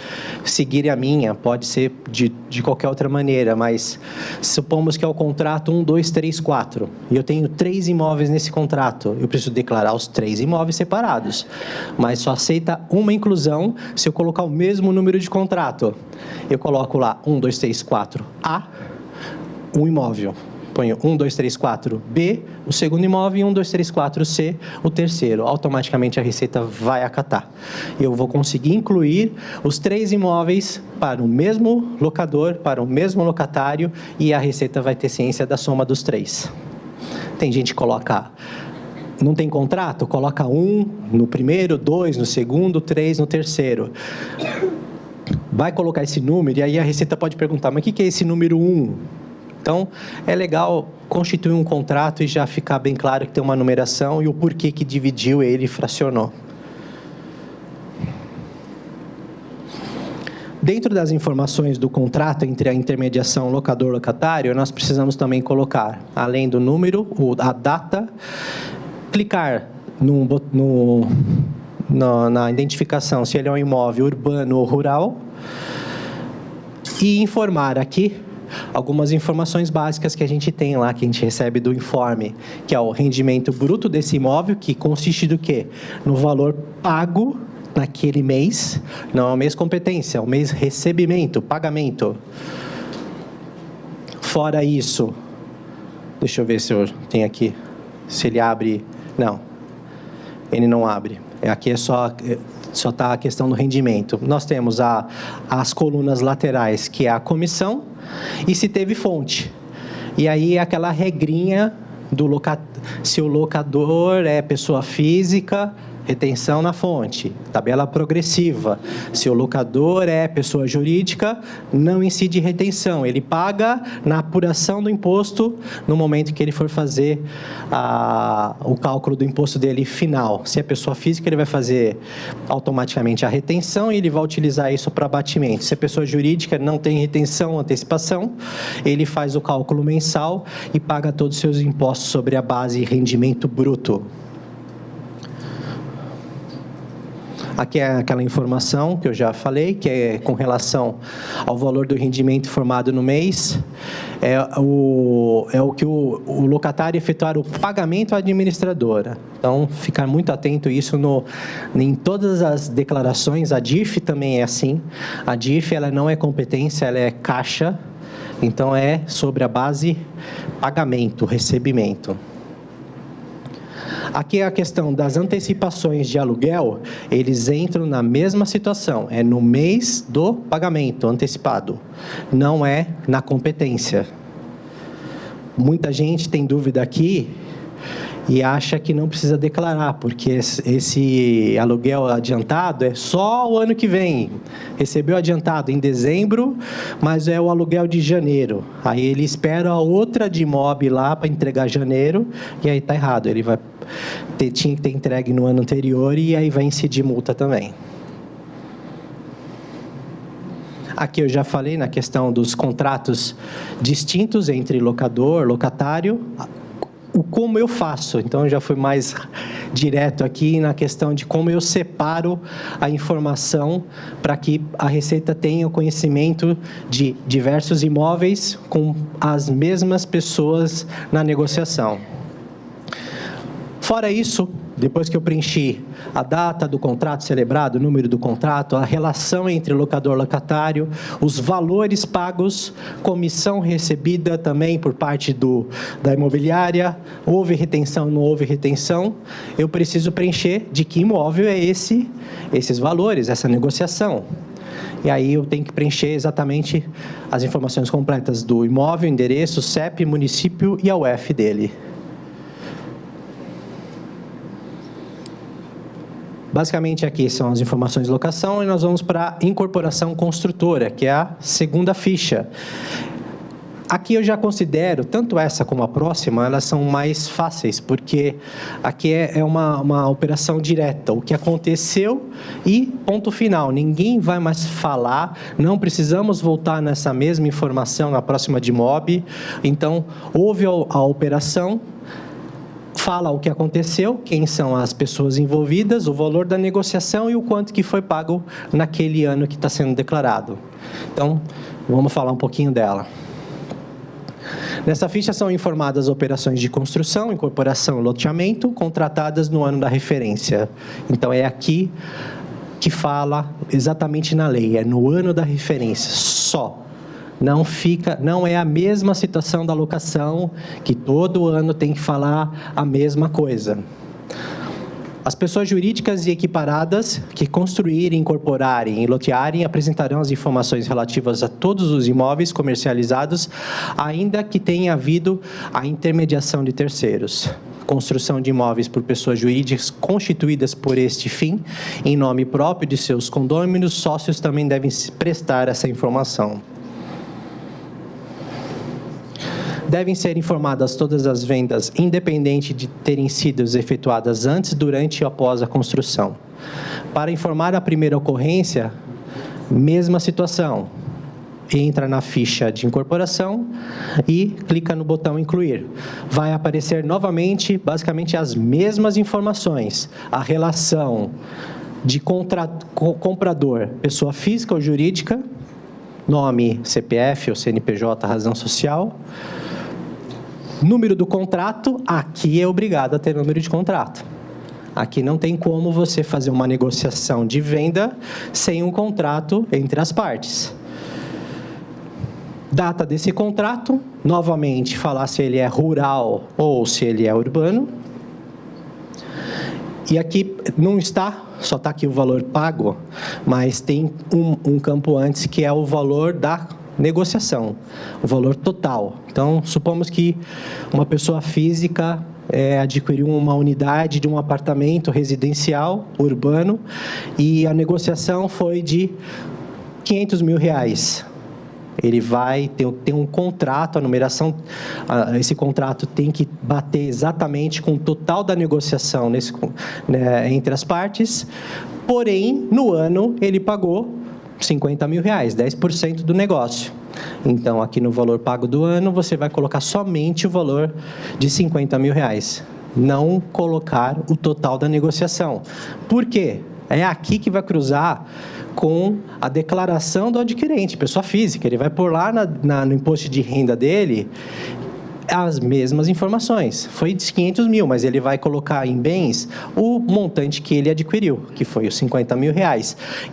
seguirem a minha, pode ser de qualquer outra maneira, mas supomos que é o contrato 1, 2, 3, 4, e eu tenho 3 imóveis nesse contrato, eu preciso declarar os 3 imóveis separados, mas só aceita uma inclusão se eu colocar o mesmo número de contrato. Eu coloco lá 1, 2, 3, 4, A, um imóvel. Ponho 1, 2, 3, 4, B, o segundo imóvel, e 1, 2, 3, 4, C, o terceiro. Automaticamente a Receita vai acatar. Eu vou conseguir incluir os 3 imóveis para o mesmo locador, para o mesmo locatário, e a Receita vai ter ciência da soma dos 3. Tem gente que coloca... Não tem contrato? Coloca 1 no primeiro, 2 no segundo, 3 no terceiro. Vai colocar esse número, e aí a Receita pode perguntar, mas o que é esse número 1? Então, é legal constituir um contrato e já ficar bem claro que tem uma numeração e o porquê que dividiu ele e fracionou. Dentro das informações do contrato entre a intermediação locador-locatário, nós precisamos também colocar, além do número, a data, clicar na identificação se ele é um imóvel urbano ou rural e informar aqui algumas informações básicas que a gente tem lá, que a gente recebe do informe, que é o rendimento bruto desse imóvel, que consiste do quê? No valor pago naquele mês, não é o mês competência, é o mês recebimento, pagamento. Fora isso, deixa eu ver se eu tenho aqui, se ele abre, não, ele não abre, aqui é só está a questão do rendimento. Nós temos as colunas laterais, que é a comissão, e se teve fonte. E aí aquela regrinha se o locador é pessoa física, retenção na fonte, tabela progressiva. Se o locador é pessoa jurídica, não incide retenção. Ele paga na apuração do imposto no momento que ele for fazer o cálculo do imposto dele final. Se é pessoa física, ele vai fazer automaticamente a retenção e ele vai utilizar isso para abatimento. Se é pessoa jurídica, não tem retenção, antecipação, ele faz o cálculo mensal e paga todos os seus impostos sobre a base rendimento bruto. Aqui é aquela informação que eu já falei, que é com relação ao valor do rendimento formado no mês. É o que o locatário efetuar o pagamento à administradora. Então, ficar muito atento a isso em todas as declarações. A DIRF também é assim. A DIRF ela não é competência, ela é caixa. Então, é sobre a base pagamento, recebimento. Aqui é a questão das antecipações de aluguel, eles entram na mesma situação, é no mês do pagamento antecipado, não é na competência. Muita gente tem dúvida aqui e acha que não precisa declarar, porque esse aluguel adiantado é só o ano que vem. Recebeu adiantado em dezembro, mas é o aluguel de janeiro. Aí ele espera a outra de IMOB lá para entregar janeiro, e aí está errado. Ele tinha que ter entregue no ano anterior e aí vai incidir multa também. Aqui eu já falei na questão dos contratos distintos entre locador, locatário, como eu faço. Então, eu já fui mais direto aqui na questão de como eu separo a informação para que a Receita tenha o conhecimento de diversos imóveis com as mesmas pessoas na negociação. Fora isso, depois que eu preenchi a data do contrato celebrado, o número do contrato, a relação entre locador e locatário, os valores pagos, comissão recebida também por parte da imobiliária, houve retenção, não houve retenção, eu preciso preencher de que imóvel é esses valores, essa negociação. E aí eu tenho que preencher exatamente as informações completas do imóvel, endereço, CEP, município e a UF dele. Basicamente, aqui são as informações de locação e nós vamos para a incorporação construtora, que é a segunda ficha. Aqui eu já considero, tanto essa como a próxima, elas são mais fáceis, porque aqui é uma operação direta, o que aconteceu e ponto final. Ninguém vai mais falar, não precisamos voltar nessa mesma informação na próxima de MOB. Então, houve a operação, fala o que aconteceu, quem são as pessoas envolvidas, o valor da negociação e o quanto que foi pago naquele ano que está sendo declarado. Então, vamos falar um pouquinho dela. Nessa ficha são informadas operações de construção, incorporação e loteamento contratadas no ano da referência. Então, é aqui que fala exatamente na lei, é no ano da referência, só. Não é a mesma situação da locação, que todo ano tem que falar a mesma coisa. As pessoas jurídicas e equiparadas que construírem, incorporarem e lotearem apresentarão as informações relativas a todos os imóveis comercializados, ainda que tenha havido a intermediação de terceiros. Construção de imóveis por pessoas jurídicas constituídas por este fim, em nome próprio de seus condôminos, sócios também devem prestar essa informação. Devem ser informadas todas as vendas, independente de terem sido efetuadas antes, durante ou após a construção. Para informar a primeira ocorrência, mesma situação. Entra na ficha de incorporação e clica no botão incluir. Vai aparecer novamente, basicamente, as mesmas informações. A relação de comprador, pessoa física ou jurídica, nome, CPF ou CNPJ, razão social. Número do contrato, aqui é obrigado a ter número de contrato. Aqui não tem como você fazer uma negociação de venda sem um contrato entre as partes. Data desse contrato, novamente falar se ele é rural ou se ele é urbano. E aqui não está, só está aqui o valor pago, mas tem um campo antes que é o valor da negociação, o valor total. Então, supomos que uma pessoa física adquiriu uma unidade de um apartamento residencial urbano e a negociação foi de R$500 mil. Ele vai ter um contrato, a numeração, esse contrato tem que bater exatamente com o total da negociação entre as partes, porém, no ano, ele pagou R$50 mil, 10% do negócio. Então, aqui no valor pago do ano, você vai colocar somente o valor de R$50 mil, não colocar o total da negociação. Por quê? É aqui que vai cruzar com a declaração do adquirente, pessoa física. Ele vai pôr lá no imposto de renda dele as mesmas informações. Foi de R$500 mil, mas ele vai colocar em bens o montante que ele adquiriu, que foi os R$50 mil.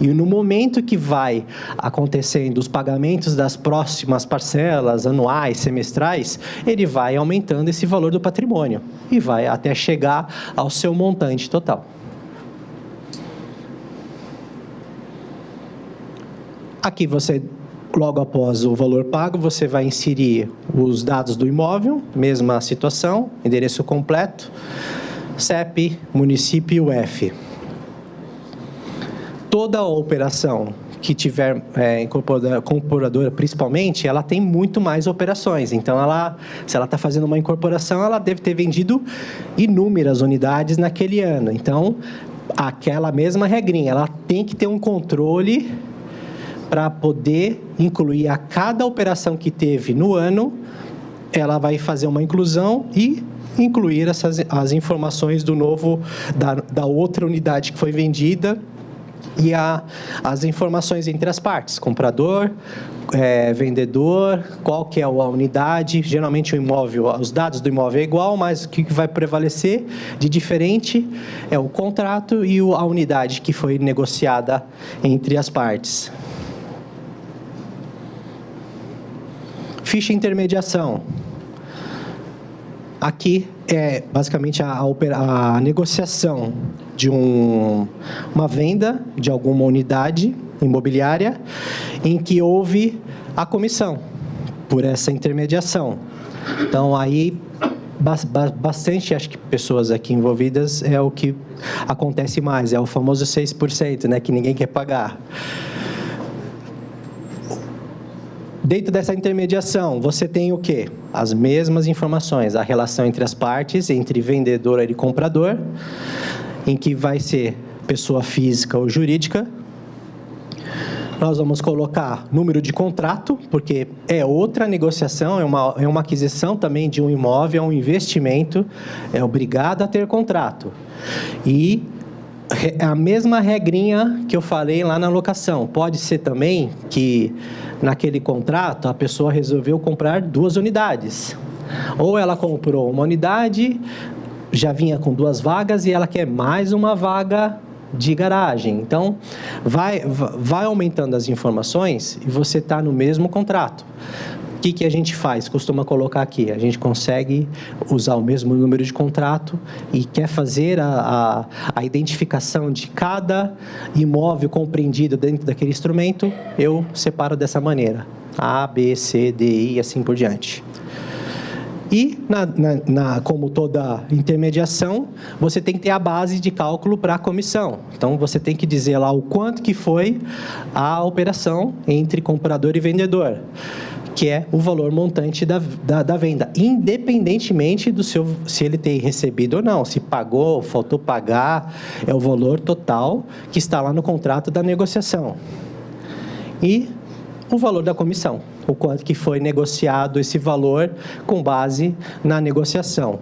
E no momento que vai acontecendo os pagamentos das próximas parcelas anuais, semestrais, ele vai aumentando esse valor do patrimônio e vai até chegar ao seu montante total. Aqui você, logo após o valor pago, você vai inserir os dados do imóvel, mesma situação, endereço completo, CEP, município e UF. Toda a operação que tiver incorporadora, principalmente, ela tem muito mais operações. Então, se ela está fazendo uma incorporação, ela deve ter vendido inúmeras unidades naquele ano. Então, aquela mesma regrinha, ela tem que ter um controle para poder incluir a cada operação que teve no ano, ela vai fazer uma inclusão e incluir as informações do novo, da outra unidade que foi vendida e as informações entre as partes, comprador, vendedor, qual que é a unidade. Geralmente o imóvel, os dados do imóvel é igual, mas o que vai prevalecer de diferente é o contrato e a unidade que foi negociada entre as partes. Ficha intermediação. Aqui é basicamente a negociação de uma venda de alguma unidade imobiliária em que houve a comissão por essa intermediação. Então, aí, bastante, acho que pessoas aqui envolvidas é o que acontece mais, é o famoso 6%, né, que ninguém quer pagar. Dentro dessa intermediação, você tem o quê? As mesmas informações, a relação entre as partes, entre vendedor e comprador, em que vai ser pessoa física ou jurídica. Nós vamos colocar número de contrato, porque é outra negociação, é uma aquisição também de um imóvel, é um investimento, é obrigado a ter contrato. E a mesma regrinha que eu falei lá na locação. Pode ser também que naquele contrato a pessoa resolveu comprar 2 unidades. Ou ela comprou uma unidade, já vinha com 2 vagas e ela quer mais uma vaga de garagem. Então, vai aumentando as informações e você está no mesmo contrato. O que a gente faz? Costuma colocar aqui. A gente consegue usar o mesmo número de contrato e quer fazer a identificação de cada imóvel compreendido dentro daquele instrumento, eu separo dessa maneira. A, B, C, D, I e assim por diante. E, como toda intermediação, você tem que ter a base de cálculo para a comissão. Então, você tem que dizer lá o quanto que foi a operação entre comprador e vendedor, que é o valor montante da venda, independentemente se ele tem recebido ou não, se pagou, faltou pagar, é o valor total que está lá no contrato da negociação. E o valor da comissão, o quanto que foi negociado esse valor com base na negociação.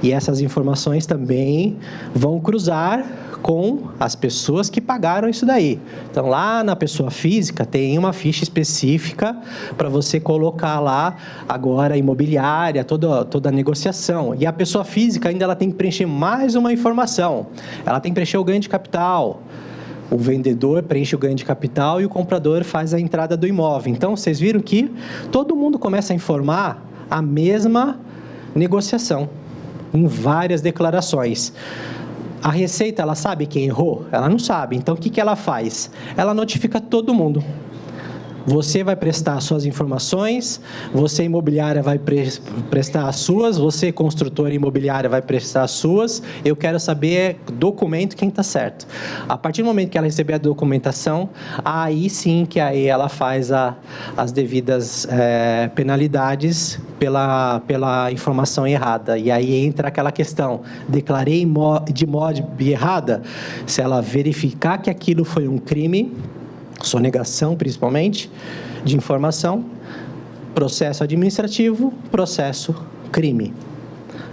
E essas informações também vão cruzar com as pessoas que pagaram isso daí. Então, lá na pessoa física, tem uma ficha específica para você colocar lá, agora, imobiliária, toda a negociação. E a pessoa física ainda ela tem que preencher mais uma informação. Ela tem que preencher o ganho de capital. O vendedor preenche o ganho de capital e o comprador faz a entrada do imóvel. Então, vocês viram que todo mundo começa a informar a mesma negociação, em várias declarações. A Receita, ela sabe quem errou? Ela não sabe. Então, o que ela faz? Ela notifica todo mundo. Você vai prestar as suas informações, você imobiliária vai prestar as suas, você construtora imobiliária vai prestar as suas. Eu quero saber documento quem está certo. A partir do momento que ela receber a documentação, aí sim que aí ela faz as devidas penalidades pela informação errada. E aí entra aquela questão, declarei de modo errada, se ela verificar que aquilo foi um crime, sonegação, principalmente, de informação, processo administrativo, processo crime.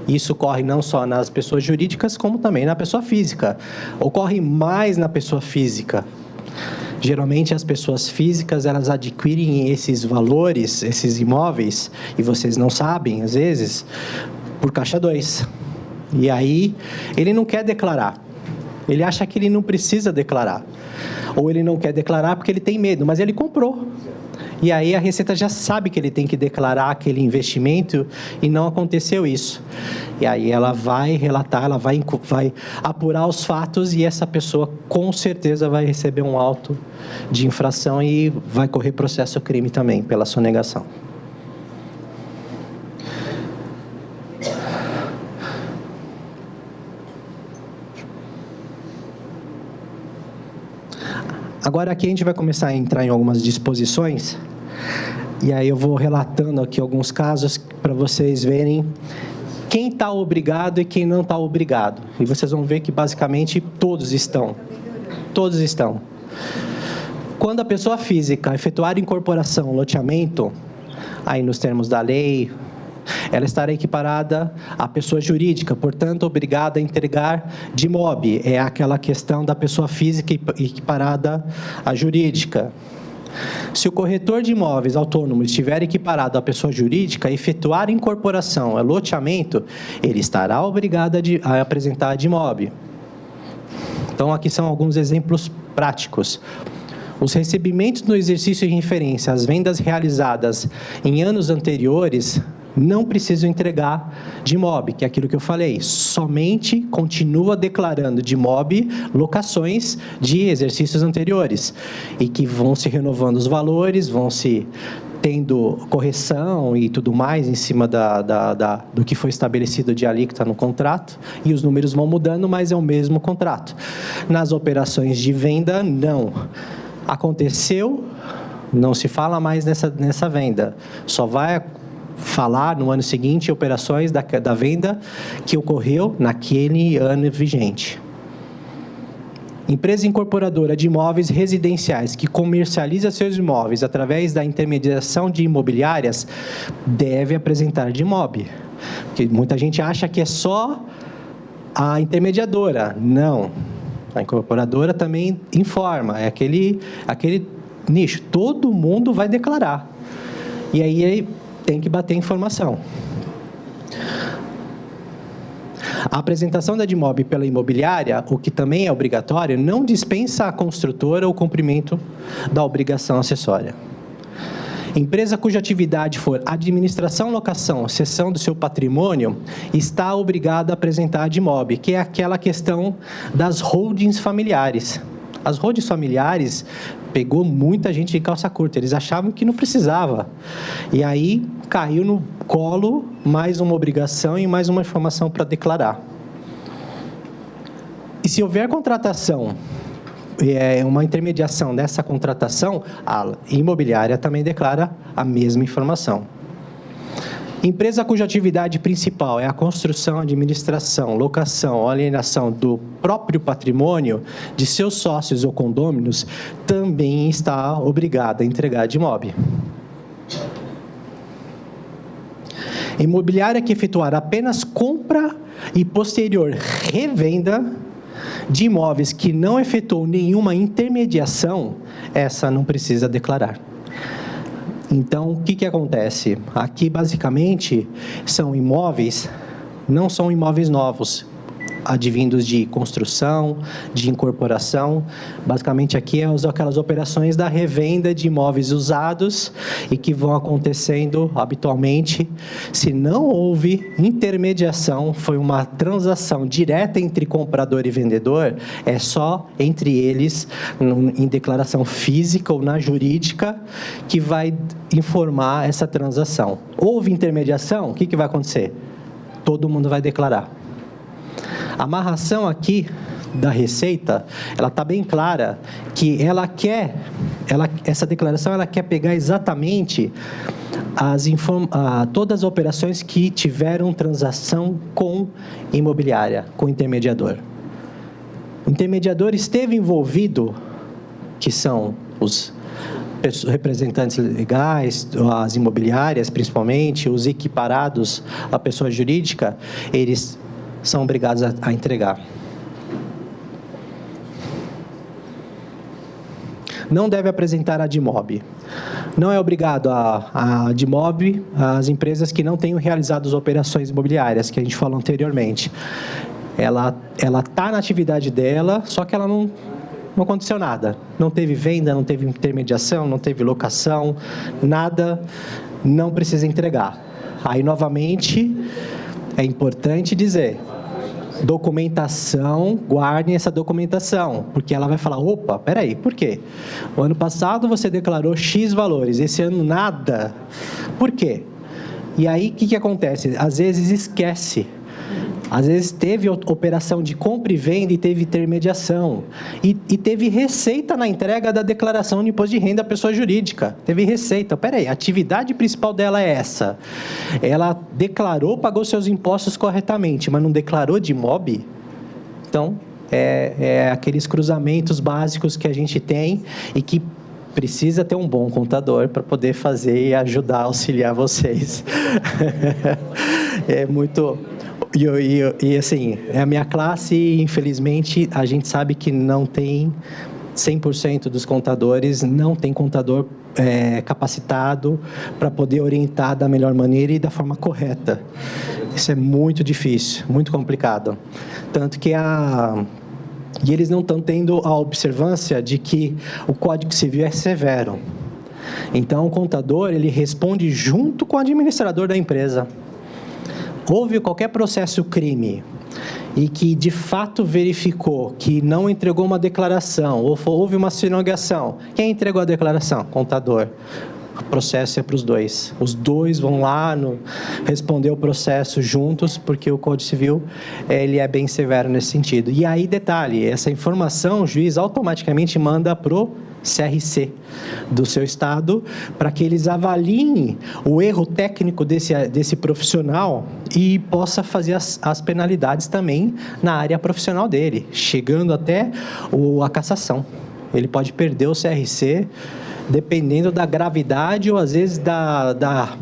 Isso ocorre não só nas pessoas jurídicas, como também na pessoa física. Ocorre mais na pessoa física. Geralmente, as pessoas físicas, elas adquirem esses valores, esses imóveis, e vocês não sabem, às vezes, por caixa 2. E aí, ele não quer declarar. Ele acha que ele não precisa declarar. Ou ele não quer declarar porque ele tem medo, mas ele comprou. E aí a Receita já sabe que ele tem que declarar aquele investimento e não aconteceu isso. E aí ela vai relatar, ela vai apurar os fatos e essa pessoa com certeza vai receber um auto de infração e vai correr processo crime também pela sonegação. Agora aqui a gente vai começar a entrar em algumas disposições, e aí eu vou relatando aqui alguns casos para vocês verem quem está obrigado e quem não está obrigado. E vocês vão ver que basicamente todos estão. Todos estão. Quando a pessoa física efetuar incorporação, loteamento, aí nos termos da lei, ela estará equiparada à pessoa jurídica, portanto, obrigada a entregar de MOB. É aquela questão da pessoa física equiparada à jurídica. Se o corretor de imóveis autônomo estiver equiparado à pessoa jurídica, efetuar incorporação, loteamento, ele estará obrigado a apresentar a DIMOB. Então, aqui são alguns exemplos práticos. Os recebimentos no exercício de referência às vendas realizadas em anos anteriores não precisam entregar DIMOB, que é aquilo que eu falei. Somente continua declarando DIMOB locações de exercícios anteriores e que vão se renovando os valores, vão se tendo correção e tudo mais em cima do que foi estabelecido de alíquota no contrato, e os números vão mudando, mas é o mesmo contrato. Nas operações de venda, não. Aconteceu, não se fala mais nessa venda. Só vai falar no ano seguinte operações da venda que ocorreu naquele ano vigente. Empresa incorporadora de imóveis residenciais que comercializa seus imóveis através da intermediação de imobiliárias deve apresentar DIMOB. Porque muita gente acha que é só a intermediadora. Não. A incorporadora também informa. É aquele nicho. Todo mundo vai declarar. E aí tem que bater informação. A apresentação da DIMOB pela imobiliária, o que também é obrigatório, não dispensa à construtora o cumprimento da obrigação acessória. Empresa cuja atividade for administração, locação, cessão do seu patrimônio, está obrigada a apresentar a DIMOB, que é aquela questão das holdings familiares. As holdings familiares pegou muita gente de calça curta, eles achavam que não precisava. E aí caiu no colo mais uma obrigação e mais uma informação para declarar. E se houver contratação, uma intermediação dessa contratação, a imobiliária também declara a mesma informação. Empresa cuja atividade principal é a construção, administração, locação ou alienação do próprio patrimônio de seus sócios ou condôminos, também está obrigada a entregar a DIMOB. Imobiliária que efetuar apenas compra e posterior revenda de imóveis que não efetuou nenhuma intermediação, essa não precisa declarar. Então, o que acontece? Aqui, basicamente, são imóveis, não são imóveis novos, advindos de construção, de incorporação. Basicamente, aqui aquelas operações da revenda de imóveis usados e que vão acontecendo habitualmente. Se não houve intermediação, foi uma transação direta entre comprador e vendedor, é só entre eles, em declaração física ou na jurídica, que vai informar essa transação. Houve intermediação, o que vai acontecer? Todo mundo vai declarar. A amarração aqui da Receita, ela está bem clara que essa declaração ela quer pegar exatamente todas as operações que tiveram transação com imobiliária, com intermediador. O intermediador esteve envolvido, que são os representantes legais, as imobiliárias principalmente, os equiparados à pessoa jurídica, eles são obrigados a entregar. Não deve apresentar a DIMOB. Não é obrigado a DIMOB às empresas que não tenham realizado as operações imobiliárias, que a gente falou anteriormente. Ela está na atividade dela, só que ela não aconteceu nada. Não teve venda, não teve intermediação, não teve locação, nada, não precisa entregar. Aí, novamente, é importante dizer, documentação, guardem essa documentação, porque ela vai falar, opa, peraí, por quê? O ano passado você declarou X valores, esse ano nada. Por quê? E aí, o que acontece? Às vezes esquece. Às vezes teve operação de compra e venda e teve intermediação. E teve receita na entrega da declaração de imposto de renda à pessoa jurídica. Teve receita. Peraí, a atividade principal dela é essa. Ela declarou, pagou seus impostos corretamente, mas não declarou DIMOB? Então, é aqueles cruzamentos básicos que a gente tem e que precisa ter um bom contador para poder fazer e ajudar, auxiliar vocês. É muito... E assim, é a minha classe, infelizmente, a gente sabe que não tem 100% dos contadores não tem contador capacitado para poder orientar da melhor maneira e da forma correta. Isso é muito difícil, muito complicado. Tanto que e eles não estão tendo a observância de que o Código Civil é severo. Então, o contador, ele responde junto com o administrador da empresa. Houve qualquer processo crime e que, de fato, verificou que não entregou uma declaração ou houve uma sonegação, quem entregou a declaração? Contador. O processo é para os dois. Os dois vão lá responder o processo juntos, porque o Código Civil ele é bem severo nesse sentido. E aí, detalhe, essa informação o juiz automaticamente manda para o CRC do seu estado, para que eles avaliem o erro técnico desse profissional e possa fazer as penalidades também na área profissional dele, chegando até a cassação. Ele pode perder o CRC, dependendo da gravidade ou, às vezes, da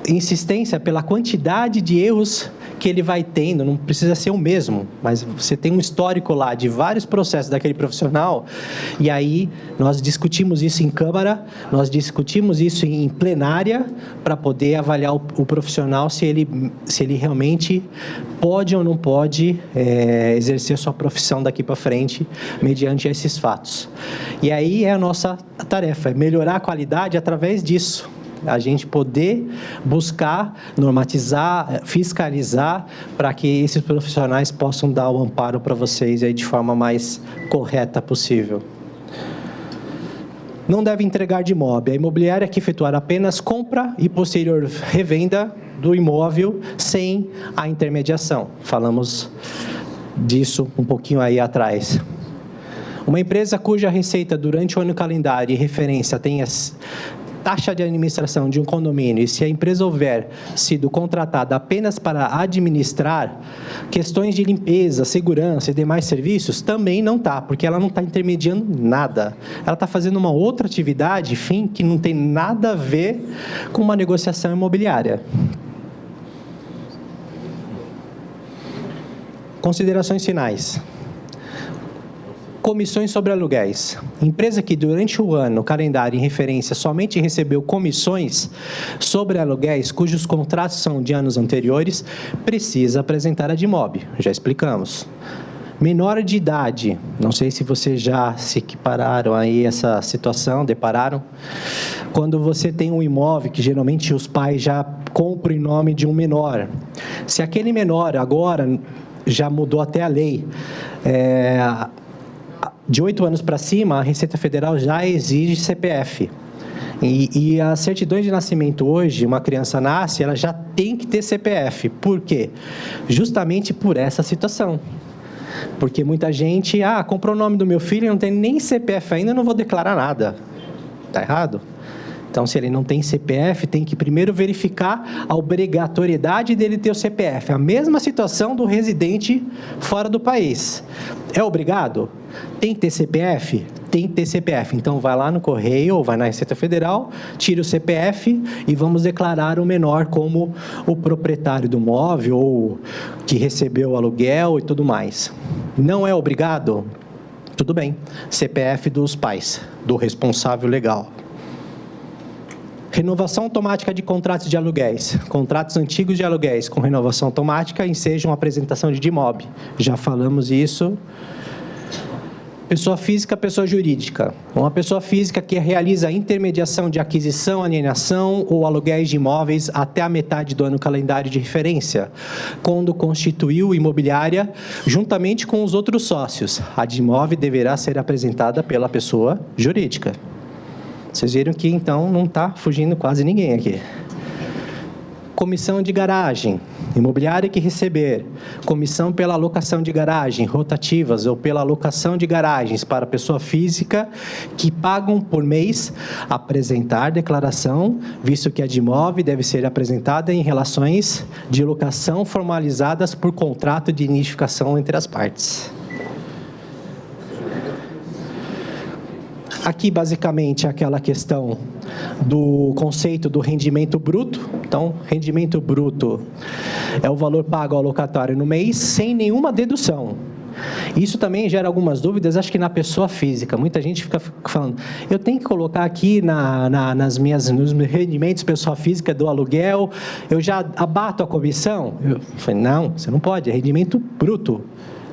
insistência pela quantidade de erros que ele vai tendo. Não precisa ser o mesmo, mas você tem um histórico lá de vários processos daquele profissional, e aí nós discutimos isso em Câmara, nós discutimos isso em plenária, para poder avaliar o profissional se ele realmente pode ou não pode exercer sua profissão daqui para frente, mediante esses fatos. E aí é a nossa tarefa, é melhorar a qualidade através disso. A gente poder buscar, normatizar, fiscalizar, para que esses profissionais possam dar o amparo para vocês aí de forma mais correta possível. Não deve entregar de imóvel. A imobiliária que efetuar apenas compra e posterior revenda do imóvel sem a intermediação. Falamos disso um pouquinho aí atrás. Uma empresa cuja receita durante o ano calendário e referência tenha taxa de administração de um condomínio, e se a empresa houver sido contratada apenas para administrar questões de limpeza, segurança e demais serviços, também não está, porque ela não está intermediando nada. Ela está fazendo uma outra atividade, fim, que não tem nada a ver com uma negociação imobiliária. Considerações finais. Comissões sobre aluguéis. Empresa que durante o ano, calendário em referência, somente recebeu comissões sobre aluguéis cujos contratos são de anos anteriores, precisa apresentar a DIMOB. Já explicamos. Menor de idade. Não sei se vocês já se equipararam aí essa situação, depararam. Quando você tem um imóvel que geralmente os pais já compram em nome de um menor. Se aquele menor agora já mudou até a lei, de 8 anos para cima, a Receita Federal já exige CPF. E as certidões de nascimento hoje, uma criança nasce, ela já tem que ter CPF. Por quê? Justamente por essa situação. Porque muita gente, comprou o nome do meu filho e não tem nem CPF ainda, eu não vou declarar nada. Está errado? Então, se ele não tem CPF, tem que primeiro verificar a obrigatoriedade dele ter o CPF. A mesma situação do residente fora do país. É obrigado? Tem que ter CPF? Tem que ter CPF. Então, vai lá no Correio ou vai na Receita Federal, tira o CPF e vamos declarar o menor como o proprietário do imóvel ou que recebeu o aluguel e tudo mais. Não é obrigado? Tudo bem. CPF dos pais, do responsável legal. Renovação automática de contratos de aluguéis. Contratos antigos de aluguéis com renovação automática ensejam apresentação de DIMOB. Já falamos isso. Pessoa física, pessoa jurídica. Uma pessoa física que realiza a intermediação de aquisição, alienação ou aluguéis de imóveis até a metade do ano calendário de referência, quando constituiu imobiliária, juntamente com os outros sócios. A DIMOB deverá ser apresentada pela pessoa jurídica. Vocês viram que, então, não está fugindo quase ninguém aqui. Comissão de garagem. Imobiliária que receber comissão pela alocação de garagem, rotativas ou pela alocação de garagens para pessoa física que pagam por mês, apresentar declaração, visto que a DIMOB deve ser apresentada em relações de locação formalizadas por contrato de nidificação entre as partes. Aqui, basicamente, é aquela questão do conceito do rendimento bruto. Então, rendimento bruto é o valor pago ao locatário no mês, sem nenhuma dedução. Isso também gera algumas dúvidas, acho que na pessoa física. Muita gente fica falando, eu tenho que colocar aqui nos meus rendimentos pessoa física do aluguel, eu já abato a comissão? Eu falei, não, você não pode, é rendimento bruto.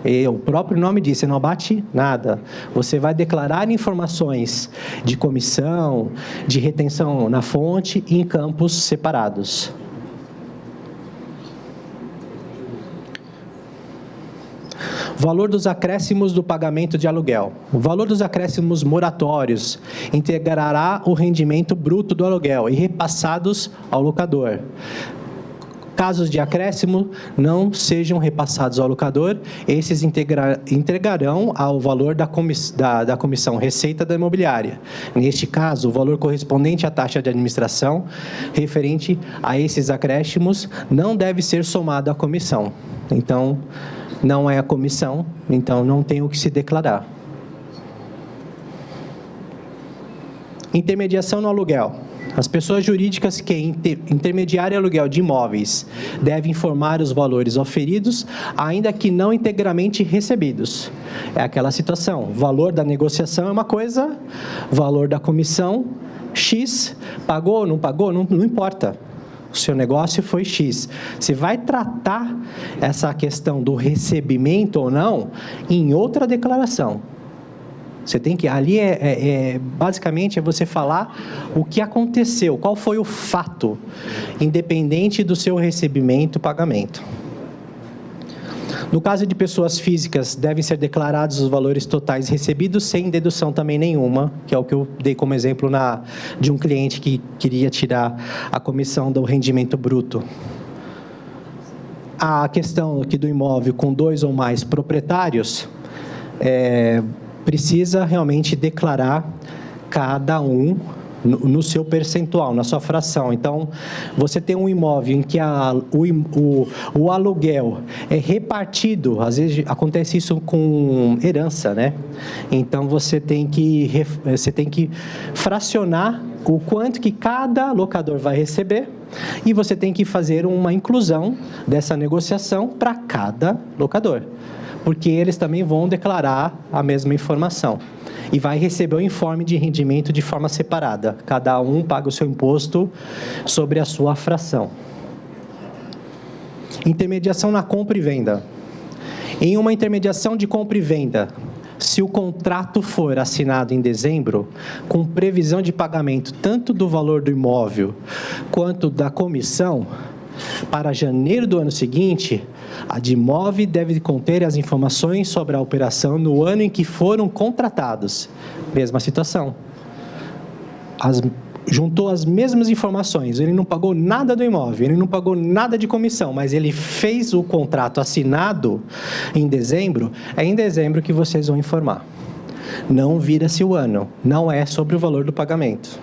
E o próprio nome diz, você não abate nada. Você vai declarar informações de comissão, de retenção na fonte em campos separados. Valor dos acréscimos do pagamento de aluguel. O valor dos acréscimos moratórios integrará o rendimento bruto do aluguel e repassados ao locador. Casos de acréscimo não sejam repassados ao locador, esses integrarão ao valor da comissão receita da imobiliária. Neste caso, o valor correspondente à taxa de administração referente a esses acréscimos não deve ser somado à comissão. Então, não é a comissão, então não tem o que se declarar. Intermediação no aluguel. As pessoas jurídicas que intermediarem aluguel de imóveis devem informar os valores oferidos, ainda que não integralmente recebidos. É aquela situação, valor da negociação é uma coisa, valor da comissão, X, pagou, não importa. O seu negócio foi X. Você vai tratar essa questão do recebimento ou não em outra declaração. Você tem que, ali basicamente é você falar o que aconteceu, qual foi o fato, independente do seu recebimento, pagamento. No caso de pessoas físicas, devem ser declarados os valores totais recebidos sem dedução também nenhuma, que é o que eu dei como exemplo de um cliente que queria tirar a comissão do rendimento bruto. A questão aqui do imóvel com 2 ou mais proprietários, precisa realmente declarar cada um no seu percentual, na sua fração. Então, você tem um imóvel em que o aluguel é repartido, às vezes acontece isso com herança, né? Então, você tem que fracionar o quanto que cada locador vai receber e você tem que fazer uma inclusão dessa negociação para cada locador, porque eles também vão declarar a mesma informação. E vai receber o informe de rendimento de forma separada. Cada um paga o seu imposto sobre a sua fração. Intermediação na compra e venda. Em uma intermediação de compra e venda, se o contrato for assinado em dezembro, com previsão de pagamento tanto do valor do imóvel quanto da comissão, para janeiro do ano seguinte, a DIMOV deve conter as informações sobre a operação no ano em que foram contratados. Mesma situação. Juntou as mesmas informações, ele não pagou nada do imóvel, ele não pagou nada de comissão, mas ele fez o contrato assinado em dezembro, é em dezembro que vocês vão informar. Não vira-se o ano, não é sobre o valor do pagamento.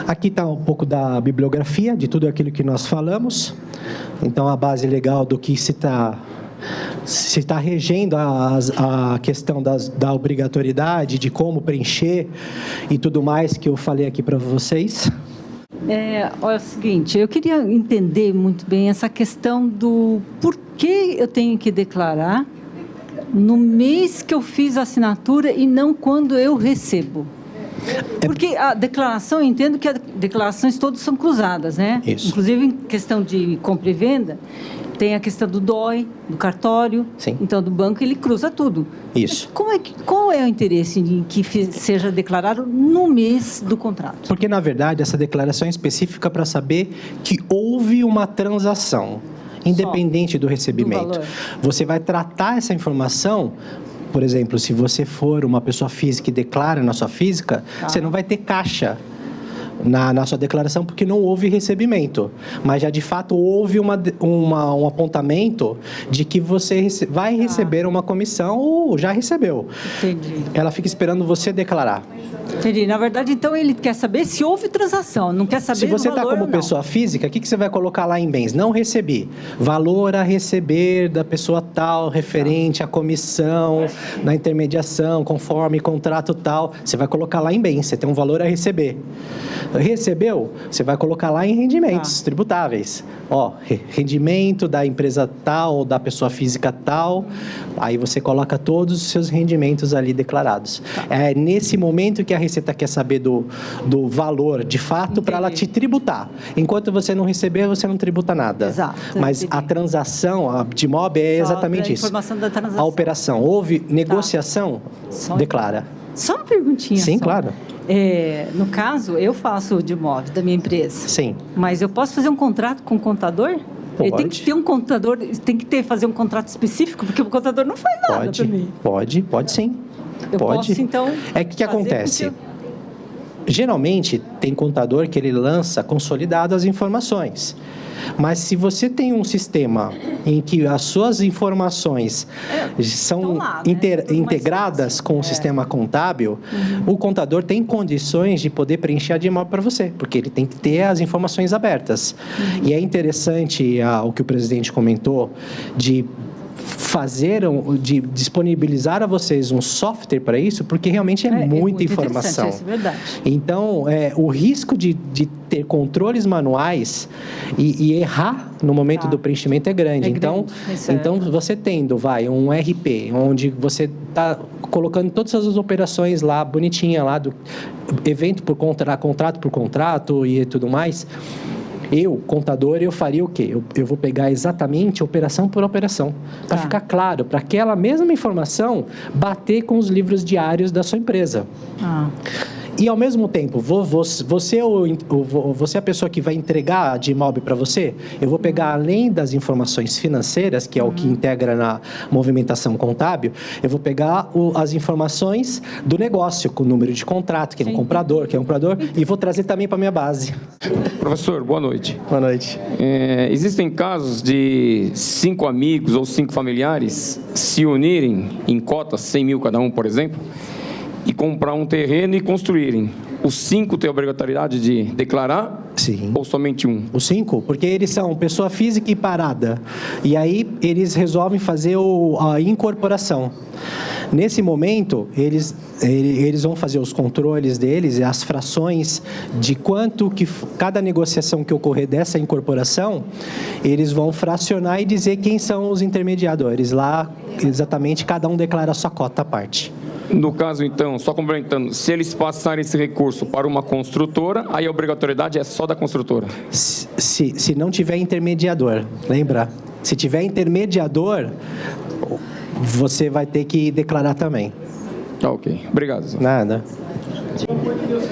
Aqui está um pouco da bibliografia, de tudo aquilo que nós falamos. Então, a base legal do que se está regendo a questão da obrigatoriedade, de como preencher e tudo mais que eu falei aqui para vocês. Olha, é o seguinte, eu queria entender muito bem essa questão do porquê eu tenho que declarar no mês que eu fiz a assinatura e não quando eu recebo. Porque a declaração, eu entendo que as declarações todas são cruzadas, né? Isso. Inclusive, em questão de compra e venda, tem a questão do DOI, do cartório. Sim. Então, do banco, ele cruza tudo. Isso. Qual é o interesse em que seja declarado no mês do contrato? Porque, na verdade, essa declaração é específica para saber que houve uma transação, independente do recebimento. Você vai tratar essa informação. Por exemplo, se você for uma pessoa física e declara na sua física, você não vai ter caixa na sua declaração porque não houve recebimento. Mas já de fato houve um apontamento de que você vai receber uma comissão ou já recebeu. Entendi. Ela fica esperando você declarar. Entendi. Na verdade, então, ele quer saber se houve transação, não quer saber o valor. Se você está como pessoa física, o que você vai colocar lá em bens? Não recebi. Valor a receber da pessoa tal, referente à comissão, na intermediação, conforme contrato tal. Você vai colocar lá em bens, você tem um valor a receber. Recebeu? Você vai colocar lá em rendimentos tributáveis. Ó, rendimento da empresa tal, da pessoa física tal, aí você coloca todos os seus rendimentos ali declarados. É nesse momento que a Receita quer saber do valor, de fato, para ela te tributar. Enquanto você não receber, você não tributa nada. Exato. Mas a transação, a DIMOB é exatamente isso. Informação da transação. A operação. Houve negociação, declara. Só uma perguntinha. Sim, só. claro. No caso, eu faço o DIMOB da minha empresa. Sim. Mas eu posso fazer um contrato com o contador? Pode. Ele tem que ter um contador, fazer um contrato específico, porque o contador não faz nada para mim. Pode sim. Eu posso, então, É que acontece? Geralmente, tem contador que ele lança consolidado as informações. Mas se você tem um sistema em que as suas informações são lá, né? integradas com o sistema contábil, o contador tem condições de poder preencher a DIMOB para você, porque ele tem que ter as informações abertas. E é interessante o que o presidente comentou de disponibilizar a vocês um software para isso, porque realmente é muita informação. Isso é verdade. Então, o risco de ter controles manuais e errar no momento do preenchimento é grande. Então, você tendo, um RP, onde você está colocando todas as operações lá, bonitinha, lá do evento por contrato por contrato e tudo mais. Eu, contador, eu faria o quê? Eu vou pegar exatamente operação por operação, para ficar claro, para aquela mesma informação bater com os livros diários da sua empresa. E, ao mesmo tempo, você é a pessoa que vai entregar a DIMOB para você? Eu vou pegar, além das informações financeiras, que é o que integra na movimentação contábil, eu vou pegar as informações do negócio, com o número de contrato, quem é um comprador, e vou trazer também para a minha base. Professor, boa noite. Boa noite. Existem casos de 5 amigos ou 5 familiares se unirem em cotas, 100 mil cada um, por exemplo, e comprar um terreno e construírem. Os 5 têm a obrigatoriedade de declarar? Sim. Ou somente um? Os 5, porque eles são pessoa física e parada. E aí eles resolvem fazer a incorporação. Nesse momento, eles vão fazer os controles deles, as frações de quanto que cada negociação que ocorrer dessa incorporação, eles vão fracionar e dizer quem são os intermediadores. Lá, exatamente, cada um declara a sua cota à parte. No caso, então, só complementando, se eles passarem esse recurso para uma construtora, aí a obrigatoriedade é só da construtora? Se não tiver intermediador, lembra? Se tiver intermediador, você vai ter que declarar também. Ok. Obrigado. Nada.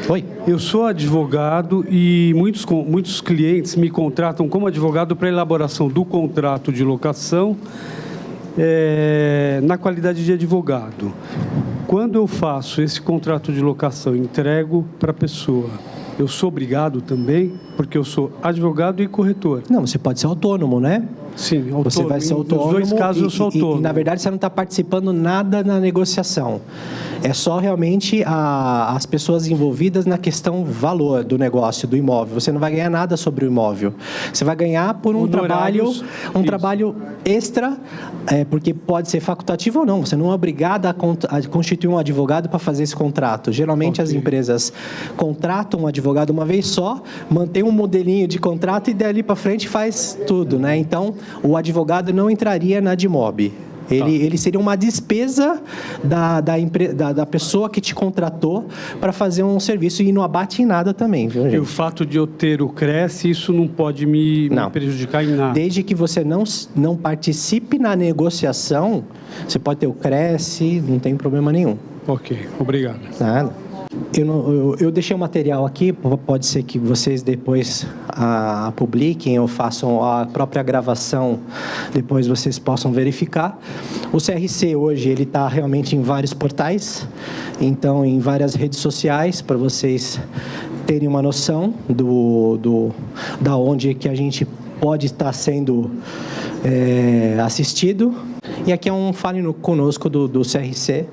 Oi. Eu sou advogado e muitos clientes me contratam como advogado para elaboração do contrato de locação na qualidade de advogado. Quando eu faço esse contrato de locação e entrego para a pessoa, eu sou obrigado também, porque eu sou advogado e corretor? Não, você pode ser autônomo, né? Sim, autônomo. Você vai ser autônomo. Nos dois casos eu sou autônomo. E, na verdade, você não está participando nada na negociação. É só realmente as pessoas envolvidas na questão valor do negócio, do imóvel. Você não vai ganhar nada sobre o imóvel. Você vai ganhar por um trabalho extra, porque pode ser facultativo ou não. Você não é obrigado a constituir um advogado para fazer esse contrato. Geralmente, as empresas contratam um advogado uma vez só, mantém um modelinho de contrato e dali para frente faz tudo, né? Então, o advogado não entraria na DIMOB. Ele seria uma despesa da pessoa que te contratou para fazer um serviço e não abate em nada também, viu, gente? E o fato de eu ter o CRES, isso não pode me prejudicar em nada? Desde que você não participe na negociação, você pode ter o CRES, não tem problema nenhum. Ok, obrigado. Nada. Eu deixei o material aqui, pode ser que vocês depois publiquem ou façam a própria gravação, depois vocês possam verificar. O CRC hoje ele está realmente em vários portais, então em várias redes sociais, para vocês terem uma noção da onde que a gente pode estar sendo assistido. E aqui é um Fale Conosco do CRC,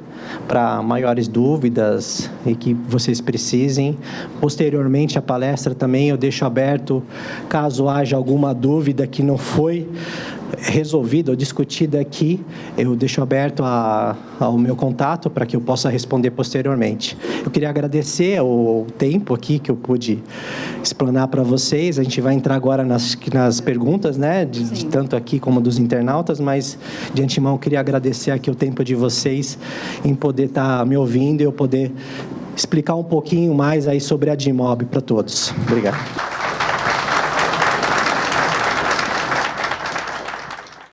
para maiores dúvidas e que vocês precisem. Posteriormente, a palestra também eu deixo aberto, caso haja alguma dúvida que não foi resolvida ou discutida aqui, eu deixo aberto ao meu contato para que eu possa responder posteriormente. Eu queria agradecer o tempo aqui que eu pude explanar para vocês. A gente vai entrar agora nas perguntas, né, de tanto aqui como dos internautas, mas de antemão eu queria agradecer aqui o tempo de vocês em poder estar me ouvindo e eu poder explicar um pouquinho mais aí sobre a Adimob para todos. Obrigado.